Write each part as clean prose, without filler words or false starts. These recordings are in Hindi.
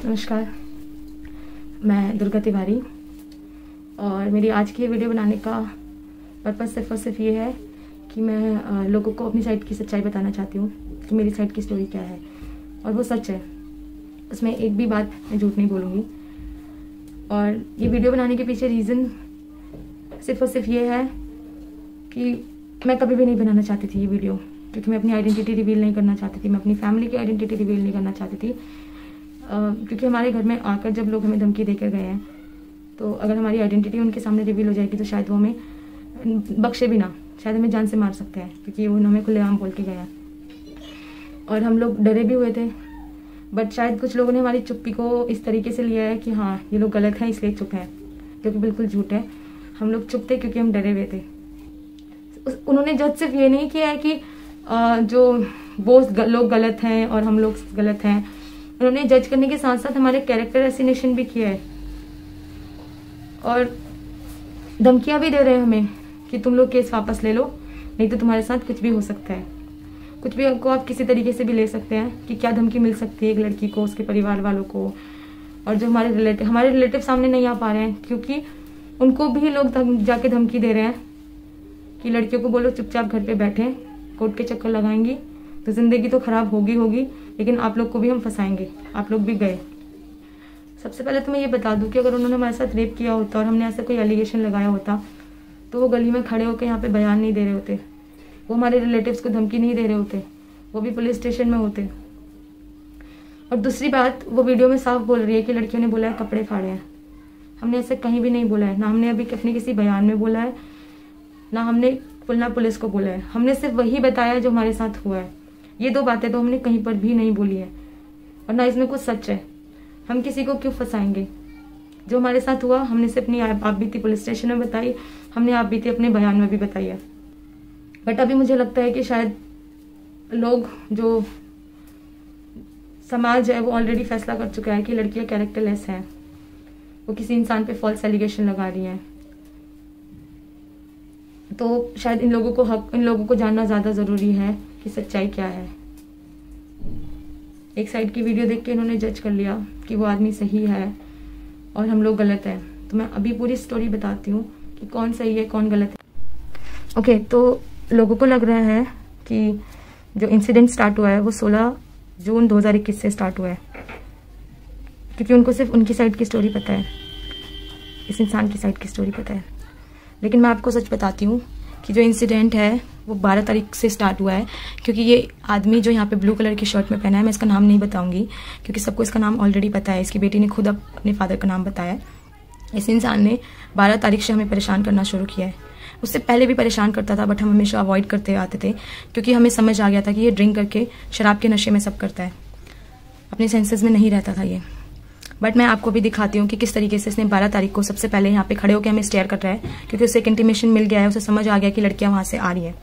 नमस्कार, मैं दुर्गा तिवारी और मेरी आज की वीडियो बनाने का पर्पज़ सिर्फ और सिर्फ ये है कि मैं लोगों को अपनी साइड की सच्चाई बताना चाहती हूँ कि मेरी साइड की स्टोरी क्या है और वो सच है। उसमें एक भी बात मैं झूठ नहीं बोलूँगी। और ये वीडियो बनाने के पीछे रीज़न सिर्फ और सिर्फ ये है कि मैं कभी भी नहीं बनाना चाहती थी ये वीडियो, क्योंकि मैं अपनी आइडेंटिटी रिवील नहीं करना चाहती थी, मैं अपनी फैमिली की आइडेंटिटी रिवील नहीं करना चाहती थी। क्योंकि हमारे घर में आकर जब लोग हमें धमकी देकर गए हैं, तो अगर हमारी आइडेंटिटी उनके सामने रिवील हो जाएगी तो शायद वो हमें बख्शे भी ना, शायद हमें जान से मार सकते हैं, क्योंकि वो हमें खुलेआम बोल के गए हैं। और हम लोग डरे भी हुए थे, बट शायद कुछ लोगों ने हमारी चुप्पी को इस तरीके से लिया है कि हाँ ये लोग गलत हैं इसलिए चुप हैं, जो कि बिल्कुल झूठ है। हम लोग चुप थे क्योंकि हम डरे हुए थे। उन्होंने जज सिर्फ ये नहीं किया है कि जो वो लोग गलत हैं और हम लोग गलत हैं, उन्होंने जज करने के साथ साथ हमारे कैरेक्टर एसिनेशन भी किया है और धमकियां भी दे रहे हैं हमें कि तुम लोग केस वापस ले लो, नहीं तो तुम्हारे साथ कुछ भी हो सकता है। कुछ भी आपको आप किसी तरीके से भी ले सकते हैं कि क्या धमकी मिल सकती है एक लड़की को, उसके परिवार वालों को। और जो हमारे रिलेटिव सामने नहीं आ पा रहे हैं, क्योंकि उनको भी लोग जाके धमकी दे रहे हैं कि लड़कियों को बोलो चुपचाप घर पे बैठे, कोर्ट के चक्कर लगाएंगी तो जिंदगी तो खराब होगी, लेकिन आप लोग को भी हम फंसाएंगे, आप लोग भी गए। सबसे पहले तो मैं ये बता दूं कि अगर उन्होंने हमारे साथ रेप किया होता और हमने ऐसा कोई एलिगेशन लगाया होता तो वो गली में खड़े होकर यहाँ पे बयान नहीं दे रहे होते, वो हमारे रिलेटिव्स को धमकी नहीं दे रहे होते, वो भी पुलिस स्टेशन में होते। और दूसरी बात, वो वीडियो में साफ बोल रही है कि लड़कियों ने बोला है कपड़े फाड़े हैं। हमने ऐसे कहीं भी नहीं बोला है, ना हमने अभी अपने किसी बयान में बोला है, ना हमने पुलिस को बोला है। हमने सिर्फ वही बताया जो हमारे साथ हुआ है। ये दो बातें तो हमने कहीं पर भी नहीं बोली है और ना इसमें कुछ सच है। हम किसी को क्यों फंसाएंगे? जो हमारे साथ हुआ हमने सिर्फ अपनी आप बीती पुलिस स्टेशन में बताई, हमने आप बीती अपने बयान में भी बताई है। बट अभी मुझे लगता है कि शायद लोग, जो समाज है, वो ऑलरेडी फैसला कर चुका है कि लड़कियां कैरेक्टरलेस हैं, वो किसी इंसान पे फॉल्स एलिगेशन लगा रही हैं। तो शायद इन लोगों को जानना ज़्यादा ज़रूरी है कि सच्चाई क्या है। एक साइड की वीडियो देख के इन्होंने जज कर लिया कि वो आदमी सही है और हम लोग गलत हैं। तो मैं अभी पूरी स्टोरी बताती हूँ कि कौन सही है कौन गलत है। ओके, तो लोगों को लग रहा है कि जो इंसिडेंट स्टार्ट हुआ है वो 16 जून 2021 से स्टार्ट हुआ है, क्योंकि उनको सिर्फ उनकी साइड की स्टोरी पता है, इस इंसान की साइड की स्टोरी पता है। लेकिन मैं आपको सच बताती हूँ कि जो इंसिडेंट है वो 12 तारीख से स्टार्ट हुआ है। क्योंकि ये आदमी जो यहाँ पे ब्लू कलर की शर्ट में पहना है, मैं इसका नाम नहीं बताऊंगी क्योंकि सबको इसका नाम ऑलरेडी पता है। इसकी बेटी ने खुद अपने फादर का नाम बताया। इस इंसान ने 12 तारीख से हमें परेशान करना शुरू किया है। उससे पहले भी परेशान करता था, बट हम हमेशा अवॉइड करते आते थे क्योंकि हमें समझ आ गया था कि ये ड्रिंक करके शराब के नशे में सब करता है, अपने सेंसेस में नहीं रहता था ये। बट मैं आपको भी दिखाती हूँ कि किस तरीके से इसने 12 तारीख को सबसे पहले यहाँ पे खड़े होकर हमें स्टेयर कर रहा है, क्योंकि उसे एक इंटीमेशन मिल गया है, उसे समझ आ गया कि लड़कियां वहां से आ रही है।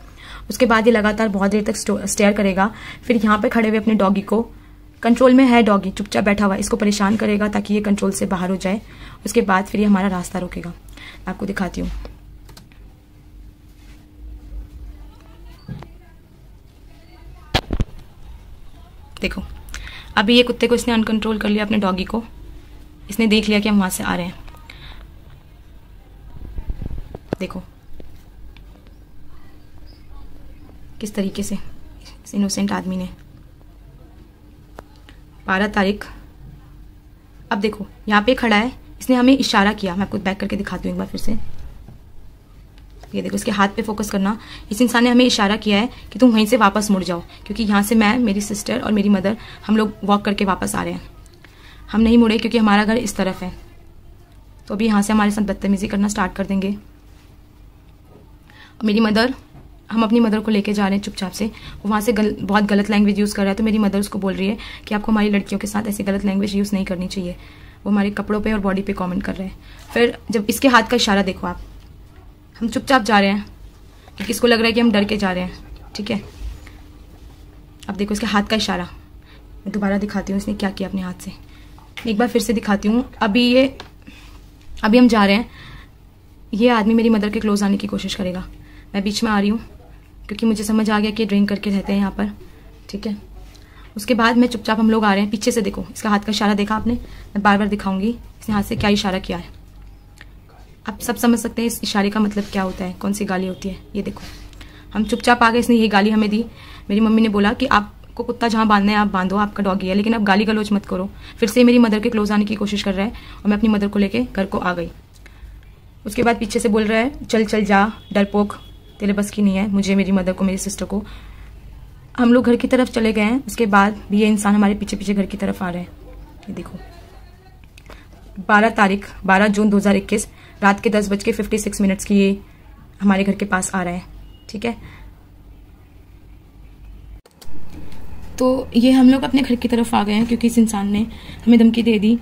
उसके बाद ये लगातार बहुत देर तक स्टेयर करेगा, फिर यहाँ पे खड़े हुए अपने डॉगी को, कंट्रोल में है डॉगी चुपचाप बैठा हुआ, इसको परेशान करेगा ताकि ये कंट्रोल से बाहर हो जाए। उसके बाद फिर ये हमारा रास्ता रोकेगा। आपको दिखाती हूँ। देखो, अभी ये कुत्ते को इसने अनकंट्रोल कर लिया, अपने डॉगी को इसने देख लिया कि हम वहां से आ रहे हैं। देखो किस तरीके से इस इनोसेंट आदमी ने 12 तारीख, अब देखो यहाँ पे खड़ा है, इसने हमें इशारा किया। मैं आपको बैक करके दिखाती हूँ एक बार फिर से। ये देखो, इसके हाथ पे फोकस करना। इस इंसान ने हमें इशारा किया है कि तुम वहीं से वापस मुड़ जाओ, क्योंकि यहाँ से मैं, मेरी सिस्टर और मेरी मदर, हम लोग वॉक करके वापस आ रहे हैं। हम नहीं मुड़े क्योंकि हमारा घर इस तरफ है, तो अभी यहाँ से हमारे साथ बदतमीजी करना स्टार्ट कर देंगे। मेरी मदर, हम अपनी मदर को लेके जा रहे हैं चुपचाप से। वो वहाँ से बहुत गलत लैंग्वेज यूज़ कर रहा है, तो मेरी मदर उसको बोल रही है कि आपको हमारी लड़कियों के साथ ऐसी गलत लैंग्वेज यूज़ नहीं करनी चाहिए। वो हमारे कपड़ों पे और बॉडी पे कमेंट कर रहे हैं। फिर जब इसके हाथ का इशारा देखो आप, हम चुपचाप जा रहे हैं क्योंकि इसको लग रहा है कि हम डर के जा रहे हैं। ठीक है, अब देखो इसके हाथ का इशारा, मैं दोबारा दिखाती हूँ इसने क्या किया अपने हाथ से। एक बार फिर से दिखाती हूँ। अभी हम जा रहे हैं। ये आदमी मेरी मदर के क्लोज आने की कोशिश करेगा। मैं बीच में आ रही हूँ क्योंकि मुझे समझ आ गया कि ड्रिंक करके रहते हैं यहाँ पर। ठीक है, उसके बाद मैं चुपचाप, हम लोग आ रहे हैं पीछे से। देखो इसका हाथ का इशारा देखा आपने, मैं बार बार दिखाऊंगी इसने हाथ से क्या इशारा किया है। आप सब समझ सकते हैं इस इशारे का मतलब क्या होता है, कौन सी गाली होती है। ये देखो हम चुपचाप आ गए, इसने यही गाली हमें दी। मेरी मम्मी ने बोला कि आपको कुत्ता जहाँ बांधना है आप बांधो, आपका डॉगी है, लेकिन आप गाली गलौज मत करो। फिर से मेरी मदर के क्लोज आने की कोशिश कर रहा है और मैं अपनी मदर को लेके घर को आ गई। उसके बाद पीछे से बोल रहा है चल चल जा डरपोक, तेरे बस की नहीं है। मुझे, मेरी मदर को, मेरी सिस्टर को। हम लोग घर की तरफ चले गए हैं। उसके बाद भी ये इंसान हमारे पीछे पीछे घर की तरफ आ रहे हैं। ये देखो 12 जून 2021 रात के 10:56 की ये हमारे घर के पास आ रहा है। ठीक है, तो ये हम लोग अपने घर की तरफ आ गए हैं क्योंकि इस इंसान ने हमें धमकी दे दी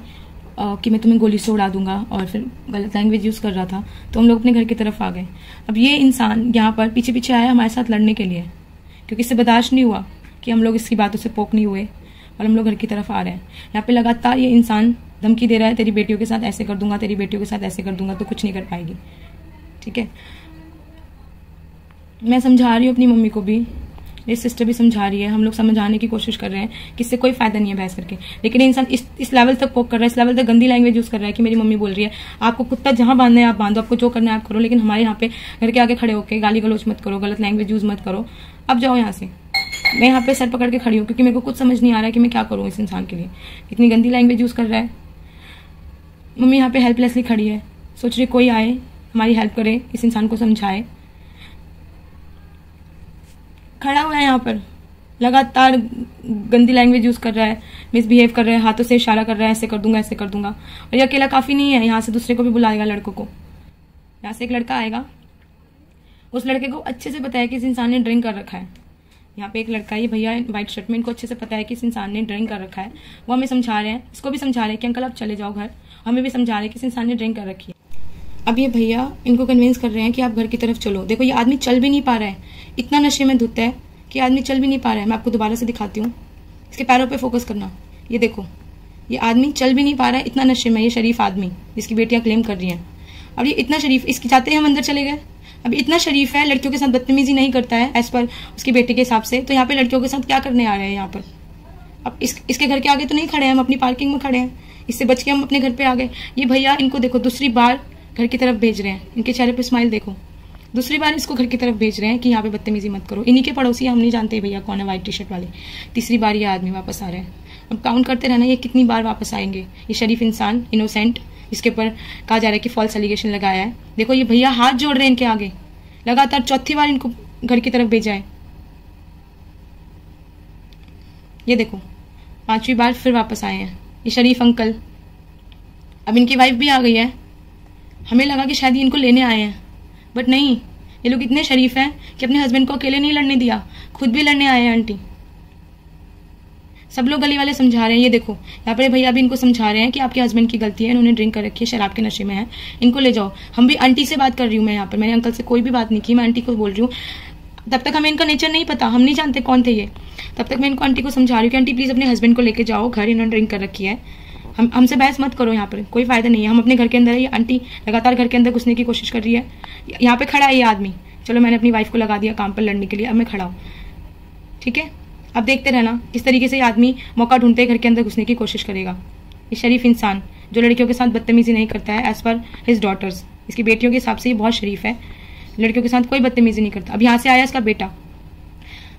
कि मैं तुम्हें गोली से उड़ा दूंगा, और फिर गलत लैंग्वेज यूज़ कर रहा था। तो हम लोग अपने घर की तरफ आ गए। अब ये इंसान यहाँ पर पीछे पीछे आया हमारे साथ लड़ने के लिए, क्योंकि इससे बर्दाश्त नहीं हुआ कि हम लोग इसकी बातों से पोक नहीं हुए और हम लोग घर की तरफ आ रहे हैं। यहाँ पे लगातार ये इंसान धमकी दे रहा है, तेरी बेटियों के साथ ऐसे कर दूंगा, तेरी बेटियों के साथ ऐसे कर दूंगा, तो कुछ नहीं कर पाएगी। ठीक है, मैं समझा रही हूँ अपनी मम्मी को भी, मेरी सिस्टर भी समझा रही है, हम लोग समझाने की कोशिश कर रहे हैं कि इससे कोई फायदा नहीं है बहस करके। लेकिन इंसान इस लेवल तक पोक कर रहा है, इस लेवल तक गंदी लैंग्वेज यूज कर रहा है कि मेरी मम्मी बोल रही है आपको कुत्ता जहां बांधना है आप बांधो, आपको जो करना है आप करो, लेकिन हमारे यहाँ पे घर के आगे खड़े होकर गाली गलौज मत करो, गलत लैंग्वेज यूज मत करो, अब जाओ यहाँ से। मैं यहाँ पे सर पकड़ के खड़ी हूँ क्योंकि मेरे को कुछ समझ नहीं आ रहा है कि मैं क्या करूँ इस इंसान के लिए। इतनी गंदी लैंग्वेज यूज कर रहा है। मम्मी यहाँ पे हेल्पलेसली खड़ी है, सोच रही कोई आए हमारी हेल्प करे, इस इंसान को समझाए। खड़ा हुआ है यहाँ पर, लगातार गंदी लैंग्वेज यूज कर रहा है, मिसबिहेव कर रहा है, हाथों से इशारा कर रहा है, ऐसे कर दूंगा, ऐसे कर दूंगा। और ये अकेला काफी नहीं है, यहाँ से दूसरे को भी बुलाएगा, लड़कों को। यहाँ से एक लड़का आएगा, उस लड़के को अच्छे से पता है कि इस इंसान ने ड्रिंक कर रखा है। यहाँ पे एक लड़का है, ये भैया व्हाइट शर्ट में, इनको अच्छे से पता है कि इस इंसान ने ड्रिंक कर रखा है। वो हमें समझा रहे हैं, इसको भी समझा रहे हैं कि अंकल आप चले जाओ घर, हमें भी समझा रहे हैं कि इस इंसान ने ड्रिंक कर रखी है। अब ये भैया इनको कन्विंस कर रहे हैं कि आप घर की तरफ चलो। देखो ये आदमी चल भी नहीं पा रहा है, इतना नशे में धुत है कि आदमी चल भी नहीं पा रहा है। मैं आपको दोबारा से दिखाती हूँ, इसके पैरों पे फोकस करना। ये देखो ये आदमी चल भी नहीं पा रहा है, इतना नशे में। ये शरीफ आदमी जिसकी बेटियां क्लेम कर रही हैं, अब ये इतना शरीफ, इसके जाते ही हम अंदर चले गए। अब इतना शरीफ है, लड़कियों के साथ बदतमीजी नहीं करता है एज पर उसकी बेटी के हिसाब से, तो यहाँ पे लड़कियों के साथ क्या करने आ रहे हैं यहाँ पर। अब इसके घर के आगे तो नहीं खड़े हैं, हम अपनी पार्किंग में खड़े हैं, इससे बच के हम अपने घर पे आ गए। ये भैया इनको देखो दूसरी बार घर की तरफ भेज रहे हैं, इनके चेहरे पे स्माइल देखो, दूसरी बार इसको घर की तरफ भेज रहे हैं कि यहाँ पे बदतमीजी मत करो। इन्हीं के पड़ोसी, हम नहीं जानते भैया कौन है, व्हाइट टी शर्ट वाले। तीसरी बार ये आदमी वापस आ रहे हैं। अब काउंट करते रहना ये कितनी बार वापस आएंगे। ये शरीफ इंसान, इनोसेंट, इसके ऊपर कहा जा रहा है कि फॉल्स एलिगेशन लगाया है। देखो ये भैया हाथ जोड़ रहे हैं इनके आगे, लगातार चौथी बार इनको घर की तरफ भेजा है। ये देखो 5वीं बार फिर वापस आए हैं ये शरीफ अंकल। अब इनकी वाइफ भी आ गई है, हमें लगा कि शायद ये इनको लेने आए हैं, बट नहीं, ये लोग इतने शरीफ हैं कि अपने हस्बैंड को अकेले नहीं लड़ने दिया, खुद भी लड़ने आए हैं। आंटी सब लोग गली वाले समझा रहे हैं। ये देखो यहाँ पर भैया भी इनको समझा रहे हैं कि आपके हस्बैंड की गलती है, इन्होंने ड्रिंक कर रखी है, शराब के नशे में है, इनको ले जाओ। हम भी आंटी से बात कर रही हूँ मैं यहाँ पर, मैंने अंकल से कोई भी बात नहीं की, मैं आंटी को बोल रही हूँ। तब तक हमें इनका नेचर नहीं पता, हम नहीं जानते कौन थे ये। तब तक मैं इनको आंटी को समझा रही हूँ कि आंटी प्लीज अपने हस्बैंड को लेके जाओ घर, इन्होंने ड्रिंक कर रखी है, हमसे बहस मत करो, यहाँ पर कोई फायदा नहीं है, हम अपने घर के अंदर है। ये आंटी लगातार घर के अंदर घुसने की कोशिश कर रही है। यहाँ पे खड़ा है ये आदमी, चलो मैंने अपनी वाइफ को लगा दिया काम पर लड़ने के लिए, अब मैं खड़ा हूँ। ठीक है, अब देखते रहना किस तरीके से ये आदमी मौका ढूंढते घर के अंदर घुसने की कोशिश करेगा। ये शरीफ इंसान जो लड़कियों के साथ बदतमीजी नहीं करता है एज पर हिज डॉटर्स, इसकी बेटियों के हिसाब से ये बहुत शरीफ है, लड़कियों के साथ कोई बदतमीजी नहीं करता। अब यहाँ से आया इसका बेटा,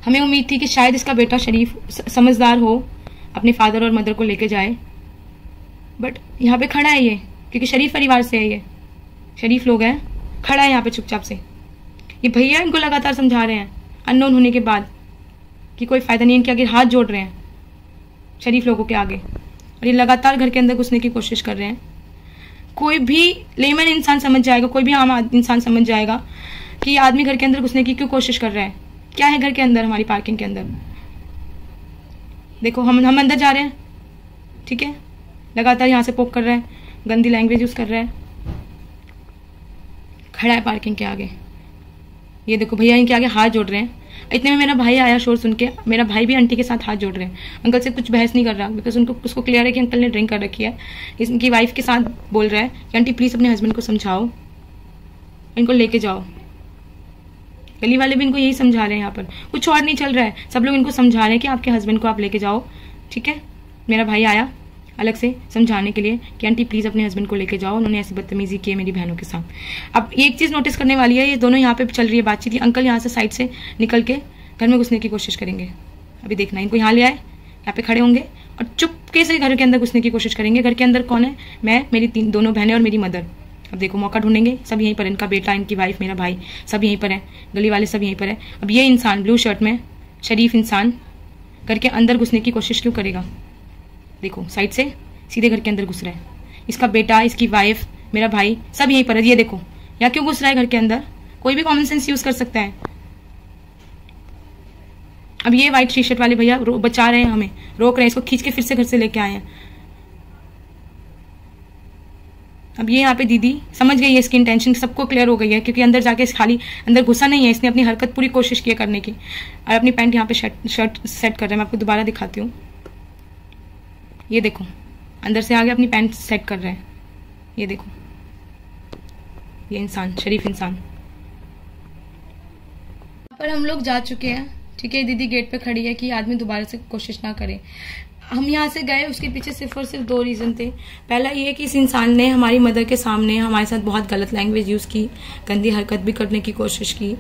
हमें उम्मीद थी कि शायद इसका बेटा शरीफ समझदार हो, अपने फादर और मदर को लेके जाए, बट यहाँ पे खड़ा है ये, क्योंकि शरीफ परिवार से है, ये शरीफ लोग हैं, खड़ा है यहाँ पे चुपचाप से। ये भैया इनको लगातार समझा रहे हैं अननोन होने के बाद कि कोई फायदा नहीं, इनके आगे हाथ जोड़ रहे हैं शरीफ लोगों के आगे, और ये लगातार घर के अंदर घुसने की कोशिश कर रहे हैं। कोई भी लेमन इंसान समझ जाएगा, कोई भी आम इंसान समझ जाएगा कि ये आदमी घर के अंदर घुसने की क्यों कोशिश कर रहा है, क्या है घर के अंदर, हमारी पार्किंग के अंदर। देखो हम अंदर जा रहे हैं, ठीक है, लगातार यहाँ से पोक कर रहा है, गंदी लैंग्वेज यूज कर रहा है, खड़ा है पार्किंग के आगे। ये देखो भैया इनके आगे हाथ जोड़ रहे हैं। इतने में मेरा भाई आया शोर सुन के, मेरा भाई भी आंटी के साथ हाथ जोड़ रहे हैं। अंकल से कुछ बहस नहीं कर रहा, बिकॉज उसको क्लियर है कि अंकल ने ड्रिंक कर रखी है। इनकी वाइफ के साथ बोल रहा है कि आंटी प्लीज अपने हस्बैंड को समझाओ, इनको लेके जाओ। गली वाले भी इनको यही समझा रहे हैं, यहाँ पर कुछ और नहीं चल रहा है, सब लोग इनको समझा रहे हैं कि आपके हस्बैंड को आप लेके जाओ, ठीक है। मेरा भाई आया अलग से समझाने के लिए कि आंटी प्लीज अपने हस्बैंड को लेके जाओ, उन्होंने ऐसी बदतमीजी की है मेरी बहनों के साथ। अब एक चीज नोटिस करने वाली है, ये दोनों यहाँ पे चल रही है बातचीत, अंकल यहाँ से साइड से निकल के घर में घुसने की कोशिश करेंगे। अभी देखना, इनको यहाँ ले आए, यहाँ पे खड़े होंगे और चुपके से घर के अंदर घुसने की कोशिश करेंगे। घर के अंदर कौन है? मैं, मेरी दोनों बहनें और मेरी मदर। अब देखो मौका ढूंढेंगे, सब यहीं पर, इनका बेटा, इनकी वाइफ, मेरा भाई, सब यहीं पर है, गली वाले सब यहीं पर है। अब ये इंसान ब्लू शर्ट में, शरीफ इंसान, घर के अंदर घुसने की कोशिश क्यों करेगा? देखो साइड से सीधे घर के अंदर घुस रहा है, इसका बेटा, इसकी वाइफ, मेरा भाई, सब यहीं पर है। ये देखो यहाँ क्यों घुस रहा है घर के अंदर, कोई भी कॉमन सेंस यूज कर सकता है। अब ये व्हाइट टी शर्ट वाले भैया बचा रहे हैं, हमें रोक रहे हैं, इसको खींच के फिर से घर से लेके आए हैं। अब ये यहाँ पे दीदी समझ गई है इसकी इंटेंशन, सबको क्लियर हो गई है, क्योंकि अंदर जाके खाली अंदर घुसा नहीं है, इसने अपनी हरकत पूरी कोशिश की करने की। और अपनी पैंट यहाँ पे शर्ट सेट कर रहे हैं, मैं आपको दोबारा दिखाती हूँ। ये देखो अंदर से आगे अपनी पैंट सेट कर रहे हैं, ये देखो ये इंसान, शरीफ इंसान। पर हम लोग जा चुके हैं, ठीक है। दीदी गेट पे खड़ी है कि आदमी दोबारा से कोशिश ना करे। हम यहाँ से गए, उसके पीछे सिर्फ और सिर्फ 2 रीजन थे। पहला ये कि इस इंसान ने हमारी मदर के सामने हमारे साथ बहुत गलत लैंग्वेज यूज की, गंदी हरकत भी करने की कोशिश की,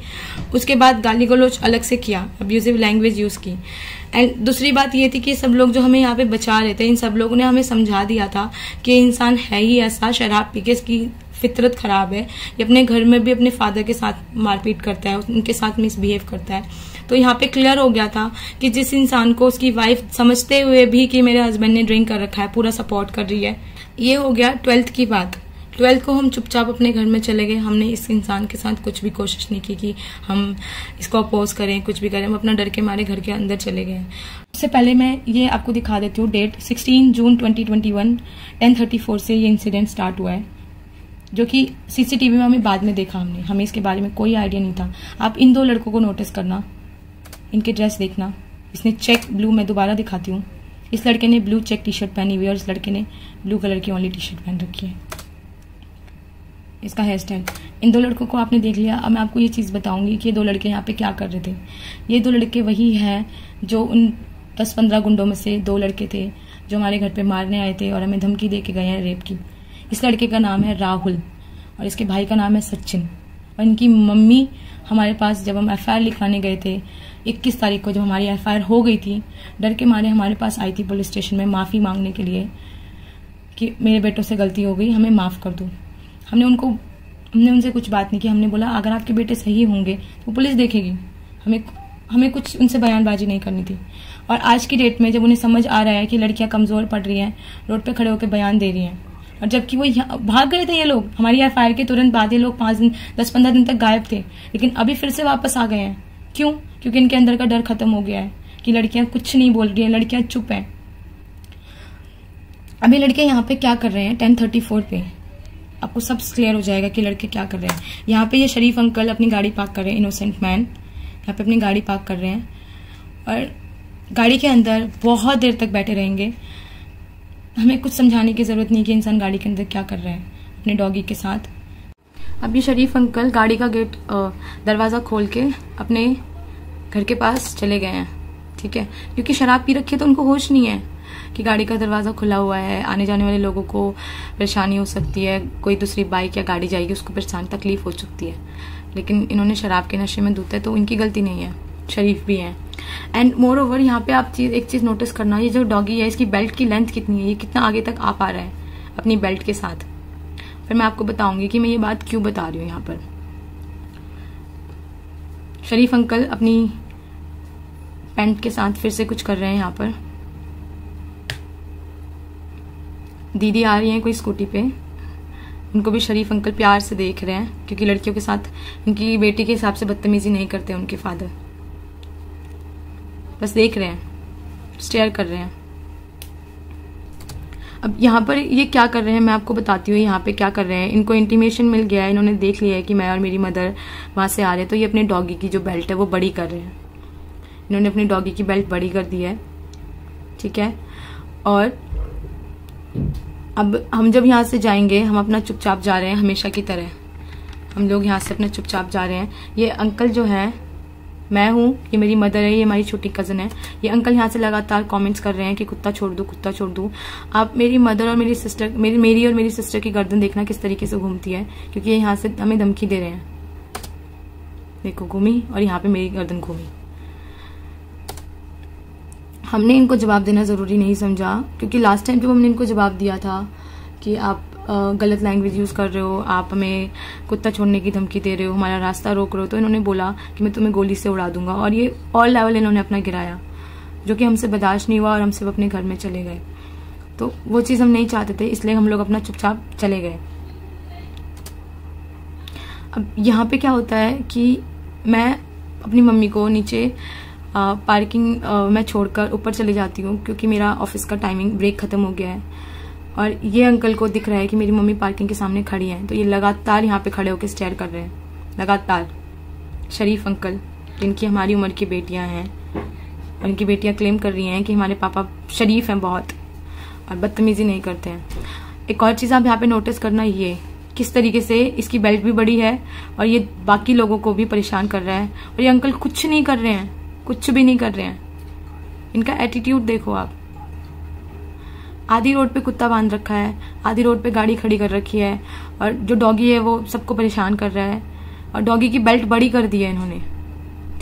उसके बाद गाली गलौज अलग से किया, अब्यूजिव लैंग्वेज यूज की। एंड दूसरी बात ये थी कि सब लोग जो हमें यहाँ पे बचा रहे थे, इन सब लोगों ने हमें समझा दिया था कि इंसान है ही ऐसा, शराब पी के इसकी फितरत खराब है, ये अपने घर में भी अपने फादर के साथ मारपीट करता है, उनके साथ मिसबिहेव करता है। तो यहाँ पे क्लियर हो गया था कि जिस इंसान को उसकी वाइफ समझते हुए भी कि मेरे हस्बैंड ने ड्रिंक कर रखा है, पूरा सपोर्ट कर रही है। ये हो गया 12th की बात। 12th को हम चुपचाप अपने घर में चले गए, हमने इस इंसान के साथ कुछ भी कोशिश नहीं की कि हम इसको अपोज करें, कुछ भी करें, हम अपना डर के मारे घर के अंदर चले गए। उससे पहले मैं ये आपको दिखा देती हूँ डेट, 16 जून 2021 10:34 से ये इंसिडेंट स्टार्ट हुआ है, जो कि सीसीटीवी में हमें बाद में देखा, हमें इसके बारे में कोई आइडिया नहीं था। आप इन 2 लड़कों को नोटिस करना, इनकी ड्रेस देखना, इसने चेक ब्लू, मैं दोबारा दिखाती हूँ, इस लड़के ने ब्लू चेक टी शर्ट पहनी हुई है और इस लड़के ने ब्लू कलर की ओनली टी शर्ट पहन रखी है। इसका हेयर स्टाइल, इन 2 लड़कों को आपने देख लिया। अब मैं आपको ये चीज़ बताऊंगी कि ये 2 लड़के यहाँ पे क्या कर रहे थे। ये 2 लड़के वही हैं जो उन 10-15 गुंडों में से 2 लड़के थे जो हमारे घर पे मारने आए थे और हमें धमकी दे के गए हैं रेप की। इस लड़के का नाम है राहुल और इसके भाई का नाम है सचिन। और इनकी मम्मी हमारे पास जब हम FIR लिखाने गए थे 21 तारीख को, जब हमारी FIR हो गई थी, डर के मारे हमारे पास आई थी पुलिस स्टेशन में माफ़ी मांगने के लिए कि मेरे बेटों से गलती हो गई, हमें माफ़ कर दो। हमने उनसे कुछ बात नहीं की, हमने बोला अगर आपके बेटे सही होंगे तो पुलिस देखेगी, हमें कुछ उनसे बयानबाजी नहीं करनी थी। और आज की डेट में जब उन्हें समझ आ रहा है कि लड़कियां कमज़ोर पड़ रही हैं, रोड पे खड़े होकर बयान दे रही हैं, और जबकि वो भाग गए थे, ये लोग हमारी FIR के तुरंत बाद ये लोग 10-15 दिन तक गायब थे, लेकिन अभी फिर से वापस आ गए हैं। क्यों? क्योंकि इनके अंदर का डर खत्म हो गया है कि लड़कियां कुछ नहीं बोल रही हैं, लड़कियां चुप हैं। अभी लड़के यहाँ पे क्या कर रहे हैं 10:34 पे आपको सब क्लियर हो जाएगा कि लड़के क्या कर रहे हैं। यहाँ पे ये शरीफ अंकल अपनी गाड़ी पार्क कर रहे हैं, इनोसेंट मैन यहाँ पे अपनी गाड़ी पार्क कर रहे हैं और गाड़ी के अंदर बहुत देर तक बैठे रहेंगे। हमें कुछ समझाने की जरूरत नहीं कि इंसान गाड़ी के अंदर क्या कर रहा है अपने डॉगी के साथ। अब ये शरीफ अंकल गाड़ी का गेट दरवाजा खोल के अपने घर के पास चले गए हैं, ठीक है, क्योंकि शराब पी रखी है तो उनको होश नहीं है कि गाड़ी का दरवाजा खुला हुआ है, आने जाने वाले लोगों को परेशानी हो सकती है, कोई दूसरी बाइक या गाड़ी जाएगी उसको परेशान तकलीफ हो सकती है। लेकिन इन्होंने शराब के नशे में धुते तो इनकी गलती नहीं है, शरीफ भी हैं। एंड मोर ओवर यहाँ पे आप एक चीज नोटिस करना, ये जो डॉगी है इसकी बेल्ट की लेंथ कितनी है, ये कितना आगे तक आ पा रहा है अपनी बेल्ट के साथ। फिर मैं आपको बताऊंगी कि मैं ये बात क्यों बता रही हूँ। यहाँ पर शरीफ अंकल अपनी पैंट के साथ फिर से कुछ कर रहे हैं। यहाँ पर दीदी आ रही हैं कोई स्कूटी पे, उनको भी शरीफ अंकल प्यार से देख रहे हैं क्योंकि लड़कियों के साथ उनकी बेटी के हिसाब से बदतमीजी नहीं करते उनके फादर, बस देख रहे हैं, स्टेयर कर रहे हैं। अब यहाँ पर ये क्या कर रहे हैं मैं आपको बताती हूँ। यहाँ पे क्या कर रहे हैं, इनको इंटीमेशन मिल गया है, इन्होंने देख लिया है कि मैं और मेरी मदर वहां से आ रहे हैं, तो ये अपने डॉगी की जो बेल्ट है वो बड़ी कर रहे हैं। इन्होंने अपनी डॉगी की बेल्ट बड़ी कर दी है, ठीक है। और अब हम जब यहाँ से जाएंगे, हम अपना चुपचाप जा रहे हैं हमेशा की तरह, हम लोग यहाँ से अपने चुपचाप जा रहे हैं। ये अंकल जो है, मैं हूँ, ये मेरी मदर है, ये हमारी छोटी कज़न है। ये अंकल यहाँ से लगातार कमेंट्स कर रहे हैं कि कुत्ता छोड़ दो, कुत्ता छोड़ दो। आप मेरी मदर और मेरी सिस्टर, मेरी और मेरी सिस्टर की गर्दन देखना किस तरीके से घूमती है, क्योंकि ये यहाँ से हमें धमकी दे रहे हैं। देखो घूमी, और यहाँ पे मेरी गर्दन घूमी। हमने इनको जवाब देना ज़रूरी नहीं समझा, क्योंकि लास्ट टाइम जब हमने इनको जवाब दिया था कि आप गलत लैंग्वेज यूज़ कर रहे हो, आप हमें कुत्ता छोड़ने की धमकी दे रहे हो, हमारा रास्ता रोक रहे हो, तो इन्होंने बोला कि मैं तुम्हें गोली से उड़ा दूंगा। और ये और लेवल इन्होंने अपना गिराया, जो कि हमसे बर्दाश्त नहीं हुआ और हम सिर्फ अपने घर में चले गए। तो वो चीज़ हम नहीं चाहते थे, इसलिए हम लोग अपना चुपचाप चले गए। अब यहाँ पे क्या होता है कि मैं अपनी मम्मी को नीचे पार्किंग में छोड़कर ऊपर चली जाती हूँ, क्योंकि मेरा ऑफिस का टाइमिंग ब्रेक ख़त्म हो गया है। और ये अंकल को दिख रहा है कि मेरी मम्मी पार्किंग के सामने खड़ी हैं, तो ये लगातार यहाँ पे खड़े होकर स्टेयर कर रहे हैं, लगातार। शरीफ अंकल, जिनकी हमारी उम्र की बेटियां हैं, उनकी बेटियां क्लेम कर रही हैं कि हमारे पापा शरीफ हैं बहुत और बदतमीजी नहीं करते हैं। एक और चीज़ आप यहाँ पे नोटिस करना, ये किस तरीके से इसकी बेल्ट भी बड़ी है और ये बाकी लोगों को भी परेशान कर रहा है। और ये अंकल कुछ नहीं कर रहे हैं, कुछ भी नहीं कर रहे हैं। इनका एटीट्यूड देखो आप। आधी रोड पे कुत्ता बांध रखा है, आधी रोड पे गाड़ी खड़ी कर रखी है, और जो डॉगी है वो सबको परेशान कर रहा है, और डॉगी की बेल्ट बड़ी कर दी है इन्होंने।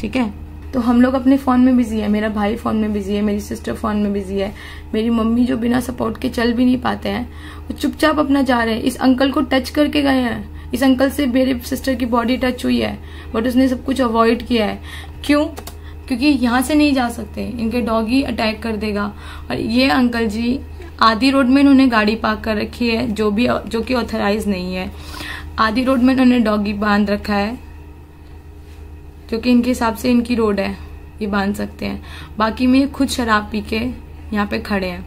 ठीक है, तो हम लोग अपने फोन में बिजी है, मेरा भाई फोन में बिजी है, मेरी सिस्टर फोन में बिजी है, मेरी मम्मी जो बिना सपोर्ट के चल भी नहीं पाते हैं, वो चुपचाप अपना जा रहे हैं। इस अंकल को टच करके गए हैं, इस अंकल से मेरे सिस्टर की बॉडी टच हुई है, बट उसने सब कुछ अवॉइड किया है। क्यों? क्योंकि यहाँ से नहीं जा सकते, इनके डॉगी अटैक कर देगा। और ये अंकल जी आधी रोड में इन्होंने गाड़ी पार्क कर रखी है, जो कि ऑथराइज नहीं है। आधी रोड में इन्होंने डॉगी बांध रखा है, जो कि इनके हिसाब से इनकी रोड है, ये बांध सकते हैं। बाकी में ये खुद शराब पी के यहाँ पे खड़े हैं।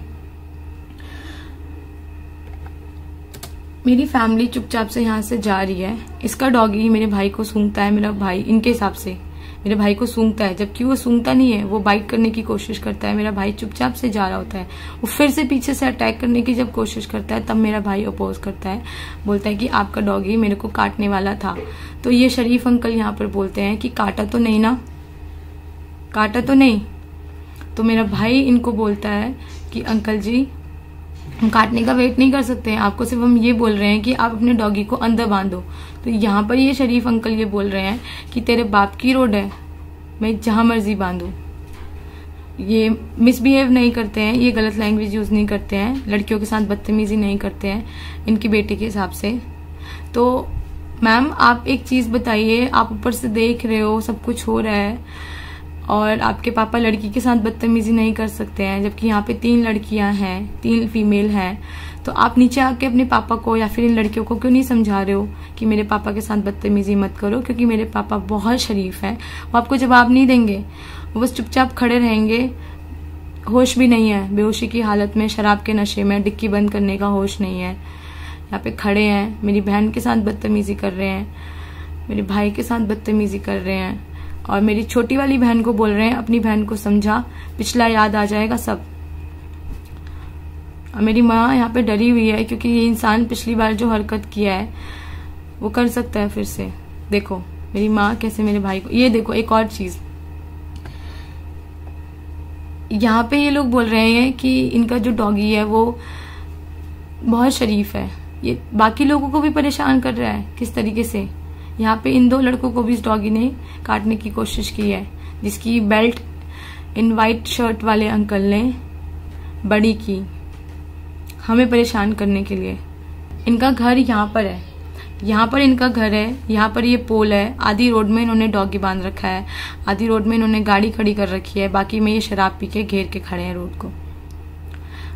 मेरी फैमिली चुपचाप से यहाँ से जा रही है। इसका डॉगी मेरे भाई को सूंघता है, मेरा भाई इनके हिसाब से मेरे भाई को सूंघता है, जबकि वो सूंघता नहीं है, वो बाइट करने की कोशिश करता है। मेरा भाई चुपचाप से जा रहा होता है, वो फिर से पीछे से अटैक करने की जब कोशिश करता है, तब मेरा भाई अपोज करता है, बोलता है कि आपका डॉगी मेरे को काटने वाला था। तो ये शरीफ अंकल यहाँ पर बोलते हैं कि काटा तो नहीं ना, काटा तो नहीं। तो मेरा भाई इनको बोलता है कि अंकल जी हम काटने का वेट नहीं कर सकते हैं, आपको सिर्फ हम ये बोल रहे हैं कि आप अपने डॉगी को अंदर बांधो। तो यहाँ पर ये शरीफ अंकल ये बोल रहे हैं कि तेरे बाप की रोड है, मैं जहां मर्जी बांधू। ये मिसबिहेव नहीं करते हैं, ये गलत लैंग्वेज यूज नहीं करते हैं, लड़कियों के साथ बदतमीजी नहीं करते हैं इनकी बेटी के हिसाब से। तो मैम आप एक चीज बताइए, आप ऊपर से देख रहे हो सब कुछ हो रहा है और आपके पापा लड़की के साथ बदतमीजी नहीं कर सकते हैं, जबकि यहाँ पे 3 लड़कियां हैं, 3 फीमेल हैं। तो आप नीचे आके अपने पापा को या फिर इन लड़कियों को क्यों नहीं समझा रहे हो कि मेरे पापा के साथ बदतमीजी मत करो, क्योंकि मेरे पापा बहुत शरीफ हैं, वो आपको जवाब नहीं देंगे, वो बस चुपचाप खड़े रहेंगे। होश भी नहीं है, बेहोशी की हालत में, शराब के नशे में, डिक्की बंद करने का होश नहीं है, यहाँ पे खड़े हैं। मेरी बहन के साथ बदतमीजी कर रहे हैं, मेरे भाई के साथ बदतमीजी कर रहे हैं, और मेरी छोटी वाली बहन को बोल रहे हैं अपनी बहन को समझा, पिछला याद आ जाएगा सब। और मेरी माँ यहाँ पे डरी हुई है, क्योंकि ये इंसान पिछली बार जो हरकत किया है वो कर सकता है फिर से। देखो मेरी माँ कैसे मेरे भाई को, ये देखो एक और चीज, यहाँ पे ये लोग बोल रहे हैं कि इनका जो डॉगी है वो बहुत शरीफ है, ये बाकी लोगों को भी परेशान कर रहा है। किस तरीके से यहाँ पे इन 2 लड़कों को भी इस डॉगी ने काटने की कोशिश की है, जिसकी बेल्ट इन वाइट शर्ट वाले अंकल ने बड़ी की हमें परेशान करने के लिए। इनका घर यहाँ पर है, यहाँ पर इनका घर है, यहाँ पर ये पोल है। आधी रोड में इन्होंने डॉगी बांध रखा है, आधी रोड में इन्होंने गाड़ी खड़ी कर रखी है, बाकी में ये शराब पी के घेर के खड़े हैं रोड को।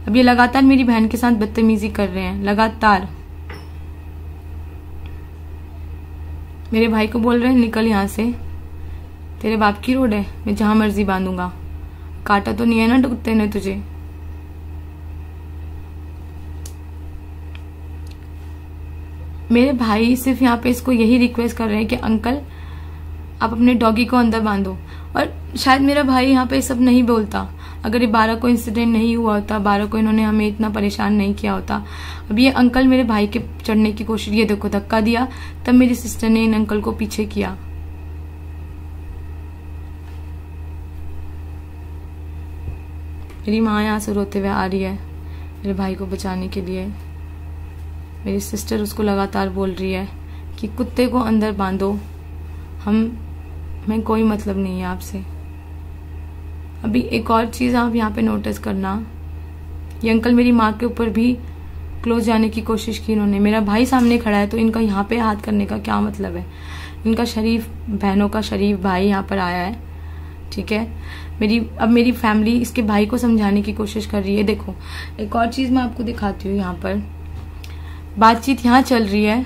अब ये लगातार मेरी बहन के साथ बदतमीजी कर रहे हैं, लगातार। मेरे भाई को बोल रहे हैं निकल यहाँ से, तेरे बाप की रोड है, मैं जहां मर्जी बांधूंगा, काटा तो नहीं है ना कुत्ते ने तुझे। मेरे भाई सिर्फ यहाँ पे इसको यही रिक्वेस्ट कर रहे हैं कि अंकल आप अपने डॉगी को अंदर बांधो। और शायद मेरा भाई यहाँ पे सब नहीं बोलता, अगर ये 12 को इंसिडेंट नहीं हुआ होता, 12 को इन्होंने हमें इतना परेशान नहीं किया होता। अब ये अंकल मेरे भाई के चढ़ने की कोशिश, ये देखो धक्का दिया, तब मेरी सिस्टर ने इन अंकल को पीछे किया। मेरी माँ यहाँ से रोते हुए आ रही है मेरे भाई को बचाने के लिए। मेरी सिस्टर उसको लगातार बोल रही है कि कुत्ते को अंदर बांधो, हमें कोई मतलब नहीं है आपसे। अभी एक और चीज़ आप यहाँ पे नोटिस करना, ये अंकल मेरी माँ के ऊपर भी क्लोज जाने की कोशिश की इन्होंने। मेरा भाई सामने खड़ा है तो इनका यहाँ पे हाथ करने का क्या मतलब है? इनका शरीफ बहनों का शरीफ भाई यहाँ पर आया है, ठीक है। अब मेरी फैमिली इसके भाई को समझाने की कोशिश कर रही है। देखो एक और चीज़ मैं आपको दिखाती हूँ, यहाँ पर बातचीत यहाँ चल रही है,